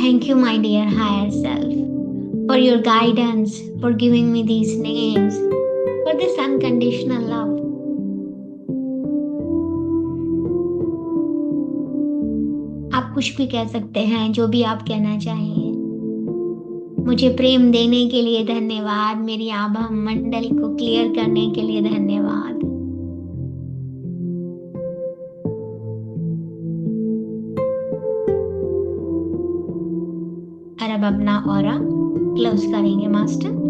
Speaker 2: thank you my dear higher self for your guidance, for giving me these names, for this unconditional love. आप कुछ भी कह सकते हैं, जो भी आप कहना चाहें। मुझे प्रेम देने के लिए धन्यवाद, मेरी आभा मंडल को क्लियर करने के लिए धन्यवाद। और अब अपना ऑरा क्लोज करेंगे master.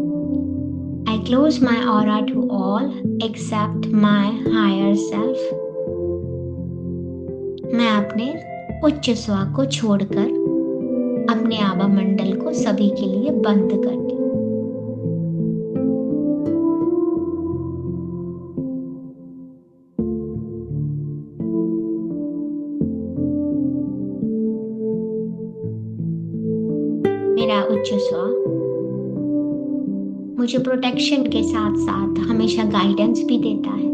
Speaker 2: I close my aura to all except my higher self. मैं अपने उच्च स्व को छोड़कर अपने आभा मंडल को सभी के लिए बंद करती हूँ। मेरा उच्च स्व मुझे प्रोटेक्शन के साथ साथ हमेशा गाइडेंस भी देता है।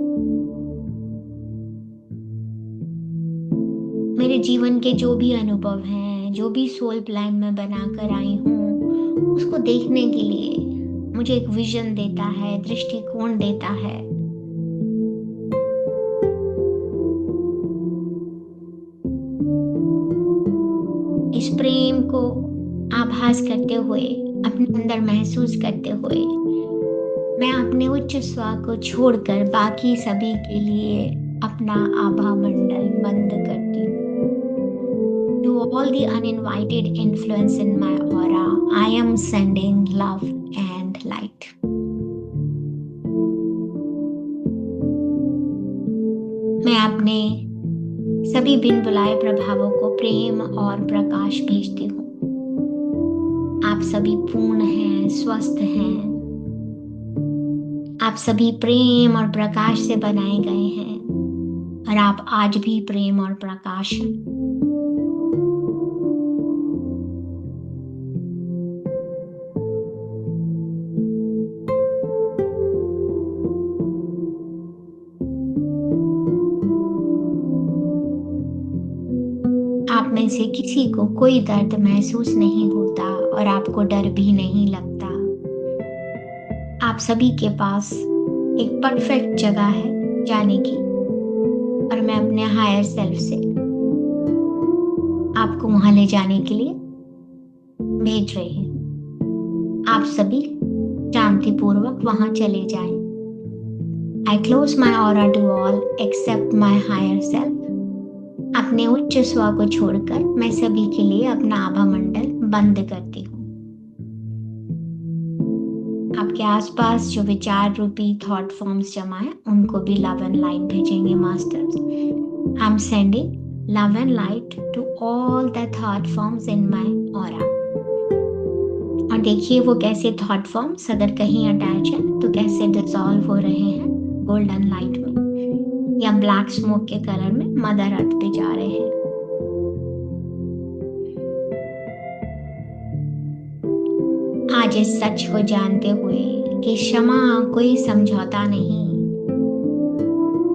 Speaker 2: मेरे जीवन के जो भी अनुभव हैं, जो भी सोल प्लान में बनाकर आई हूँ, उसको देखने के लिए मुझे एक विजन देता है, दृष्टिकोण देता है। इस प्रेम को आभास करते हुए, अपने अंदर महसूस करते हुए, मैं अपने उच्च स्व को छोड़कर बाकी सभी के लिए अपना आभा मंडल बंद करती हूँ। To all the uninvited influence in my aura, I am sending love and light. मैं अपने सभी बिन बुलाए प्रभावों को प्रेम और प्रकाश भेजती हूँ। आप सभी पूर्ण हैं, स्वस्थ हैं। आप सभी प्रेम और प्रकाश से बनाए गए हैं और आप आज भी प्रेम और प्रकाश हैं। आप में से किसी को कोई दर्द महसूस नहीं होता और आपको डर भी नहीं लगता। आप सभी के पास एक परफेक्ट जगह है जाने की और मैं अपने हायर सेल्फ से आपको वहां ले जाने के लिए भेज रही हूँ। आप सभी शांतिपूर्वक वहां चले जाएं। I close my aura to all except my higher self. अपने उच्च स्व को छोड़कर मैं सभी के लिए अपना आभा मंडल बंद करती हूँ। आपके आसपास जो विचार रूपी थॉट फॉर्म्स जमा है उनको भी लव एंड लाइट भेजेंगे masters. I am sending love and light to all the thought forms in my aura. और देखिए वो कैसे थॉट फॉर्म्स अगर कहीं अटैच है तो कैसे डिसॉल्व हो रहे हैं गोल्डन लाइट में या ब्लैक स्मोक के कलर में मदर अर्थ पे जा रहे हैं। आज इस सच को जानते हुए कि क्षमा कोई समझौता नहीं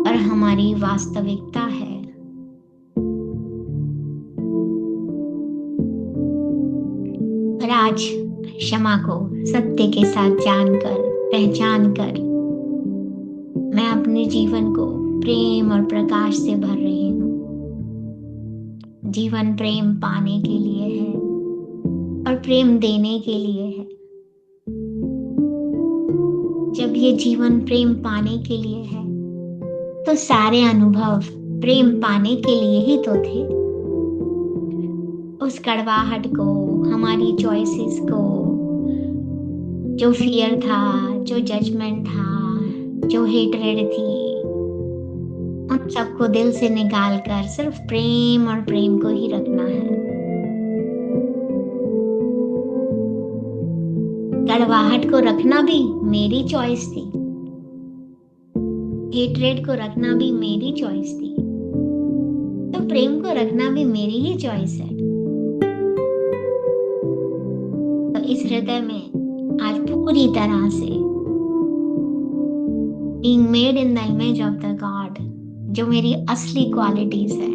Speaker 2: पर हमारी वास्तविकता है, और आज क्षमा को सत्य के साथ जानकर पहचान कर मैं अपने जीवन को प्रेम और प्रकाश से भर रही हूँ। जीवन प्रेम पाने के लिए है और प्रेम देने के लिए है। जब ये जीवन प्रेम पाने के लिए है तो सारे अनुभव प्रेम पाने के लिए ही तो थे। उस कड़वाहट को, हमारी चॉइसेस को, जो फियर था, जो जजमेंट था, जो हेटरेड थी, उन सबको दिल से निकाल कर सिर्फ प्रेम और प्रेम को ही रखना है। कड़वाहट को रखना भी मेरी चॉइस थी, हेटरेड को रखना भी मेरी चॉइस थी, तो प्रेम को रखना भी मेरी ही चॉइस है। तो इस हृदय में आज पूरी तरह से being made in the image of the God, जो मेरी असली क्वालिटीज है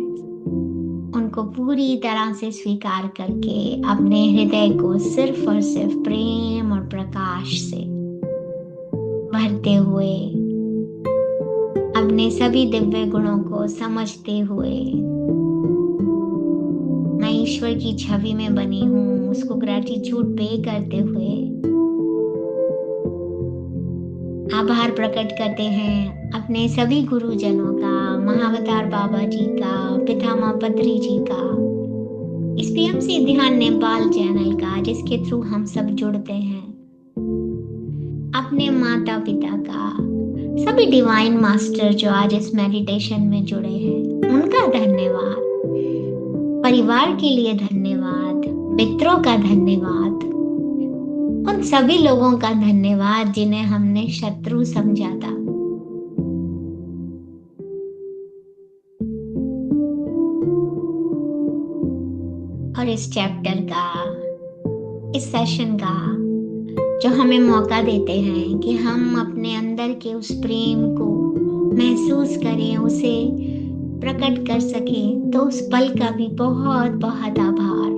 Speaker 2: उनको पूरी तरह से स्वीकार करके अपने हृदय को सिर्फ और सिर्फ प्रेम और प्रकाश से भरते हुए, अपने सभी दिव्य गुणों को समझते हुए, मैं ईश्वर की छवि में बनी हूँ उसको ग्रैटिट्यूड पे करते हुए आभार प्रकट करते हैं अपने सभी गुरुजनों का, महाअवतार बाबा जी का, पितामह पत्री जी का, इस पीएमसी ध्यान नेपाल चैनल का जिसके थ्रू हम सब जुड़ते हैं, अपने माता पिता का, सभी डिवाइन मास्टर जो आज इस मेडिटेशन में जुड़े हैं उनका धन्यवाद, परिवार के लिए धन्यवाद, मित्रों का धन्यवाद, उन सभी लोगों का धन्यवाद जिन्हें हमने शत्रु समझा था। और इस चैप्टर का, इस सेशन का जो हमें मौका देते हैं कि हम अपने अंदर के उस प्रेम को महसूस करें, उसे प्रकट कर सकें, तो उस पल का भी बहुत बहुत आभार।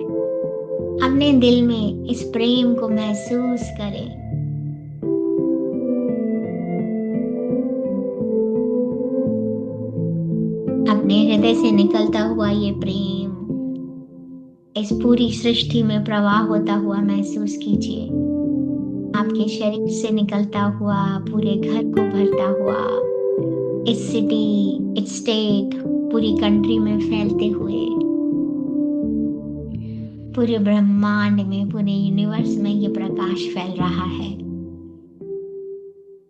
Speaker 2: अपने दिल में इस प्रेम को महसूस करें। अपने हृदय से निकलता हुआ ये प्रेम इस पूरी सृष्टि में प्रवाह होता हुआ महसूस कीजिए। आपके शरीर से निकलता हुआ, पूरे घर को भरता हुआ, इस सिटी, इस स्टेट, पूरी कंट्री में फैलते हुए, पूरे ब्रह्मांड में, पूरे यूनिवर्स में ये प्रकाश फैल रहा है।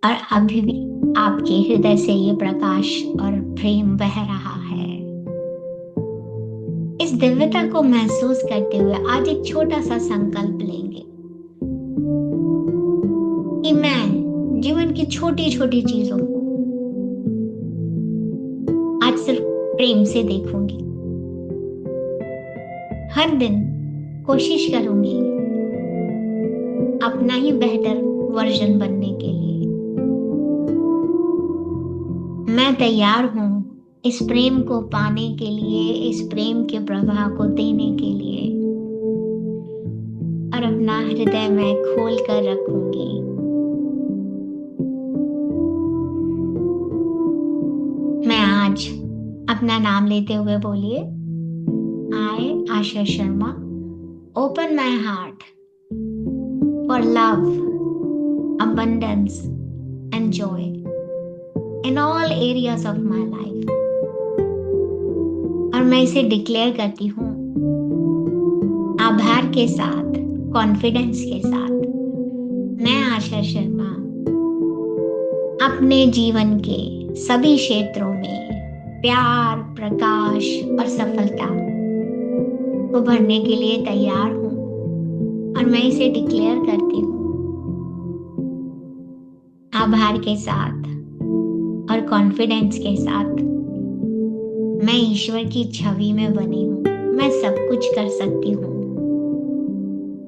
Speaker 2: और अभी भी आपके हृदय से ये प्रकाश और प्रेम बह रहा है। इस दिव्यता को महसूस करते हुए आज एक छोटा सा संकल्प लेंगे कि मैं जीवन की छोटी छोटी चीजों को आज सिर्फ प्रेम से देखूंगी। हर दिन कोशिश करूंगी अपना ही बेहतर वर्जन बनने के लिए। मैं तैयार हूं इस प्रेम को पाने के लिए, इस प्रेम के प्रवाह को देने के लिए, और अपना हृदय मैं खोल कर रखूंगी। मैं आज अपना नाम लेते हुए बोलिए, I, Asha Sharma, open my heart for love, abundance and joy in all areas of my life। और मैं इसे डिक्लेयर करती हूँ आभार के साथ, कॉन्फिडेंस के साथ। मैं आशा शर्मा अपने जीवन के सभी क्षेत्रों में प्यार, प्रकाश और सफलता को भरने के लिए तैयार हूँ, और मैं इसे डिक्लेयर करती हूँ आभार के साथ और कॉन्फिडेंस के साथ। मैं ईश्वर की छवि में बनी हूँ, मैं सब कुछ कर सकती हूँ।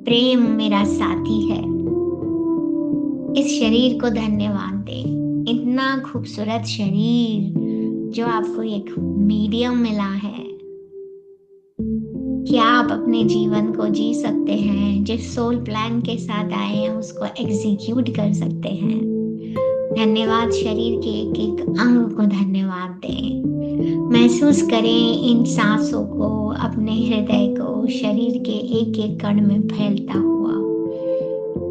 Speaker 2: प्रेम मेरा साथी है। इस शरीर को धन्यवाद दें, इतना खूबसूरत शरीर जो आपको एक मीडियम मिला है कि आप अपने जीवन को जी सकते हैं, जिस सोल प्लान के साथ आए हैं उसको एग्जीक्यूट कर सकते हैं। धन्यवाद शरीर के एक एक अंग को धन्यवाद दें। महसूस करें इन सांसों को, अपने हृदय को शरीर के एक एक कण में फैलता हुआ।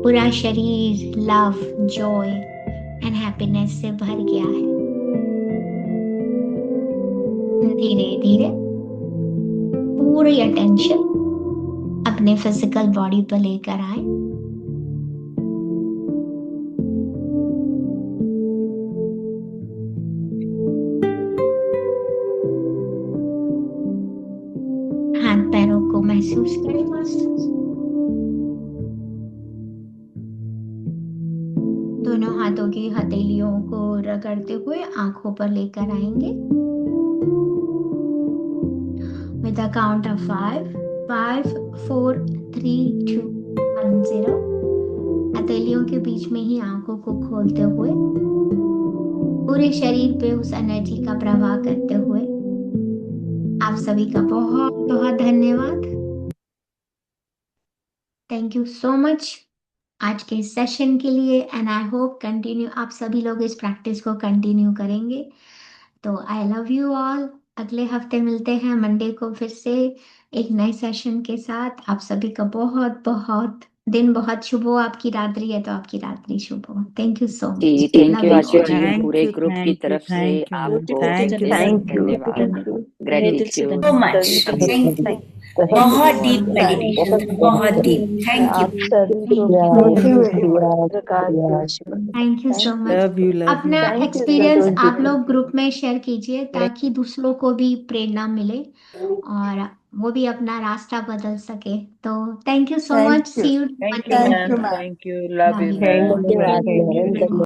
Speaker 2: पूरा शरीर लव, जॉय एंड हैप्पीनेस से भर गया है। धीरे धीरे पूरी अटेंशन अपने फिजिकल बॉडी पर लेकर आए। हाथ पैरों को महसूस करें मास्टर्स। दोनों हाथों की हथेलियों को रगड़ते हुए आंखों पर लेकर आएंगे। With a count of 5, 4, 3, 2, 1, 0। हथेलियों के बीच में ही आंखों को खोलते हुए पूरे शरीर पे उस एनर्जी का प्रवाह करते हुए आप सभी का बहुत बहुत धन्यवाद। थैंक यू सो मच आज के इस सेशन के लिए, एंड आई होप कंटिन्यू आप सभी लोग इस प्रैक्टिस को कंटिन्यू करेंगे। तो आई लव यू ऑल। अगले हफ्ते मिलते हैं मंडे को फिर से एक नए सेशन के साथ। आप सभी का बहुत बहुत दिन बहुत शुभ हो। आपकी रात्रि है तो आपकी रात्रि शुभ हो। थैंक यू सो
Speaker 1: जी
Speaker 2: much.
Speaker 1: Thank you
Speaker 2: love
Speaker 1: Asha
Speaker 2: you
Speaker 1: जी,
Speaker 5: थैंक
Speaker 1: पूरे
Speaker 5: यू,
Speaker 1: ग्रुप की
Speaker 5: थैंक यू,
Speaker 1: तरफ से
Speaker 5: थैंक यू,
Speaker 1: आपको
Speaker 5: थैंक यू।
Speaker 1: धन्यवाद, gratitude.
Speaker 8: so much। Thank you। बहुत डीप मेडिटेशन, बहुत deep. Thank you.
Speaker 2: Thank you so much.
Speaker 5: Love you
Speaker 2: अपना एक्सपीरियंस आप लोग ग्रुप में शेयर कीजिए ताकि दूसरों को भी प्रेरणा मिले और वो भी अपना रास्ता बदल सके। तो thank you so much. See you
Speaker 6: thank you ma'am, thank you, love you ma'am.
Speaker 3: धन्यवाद मैम।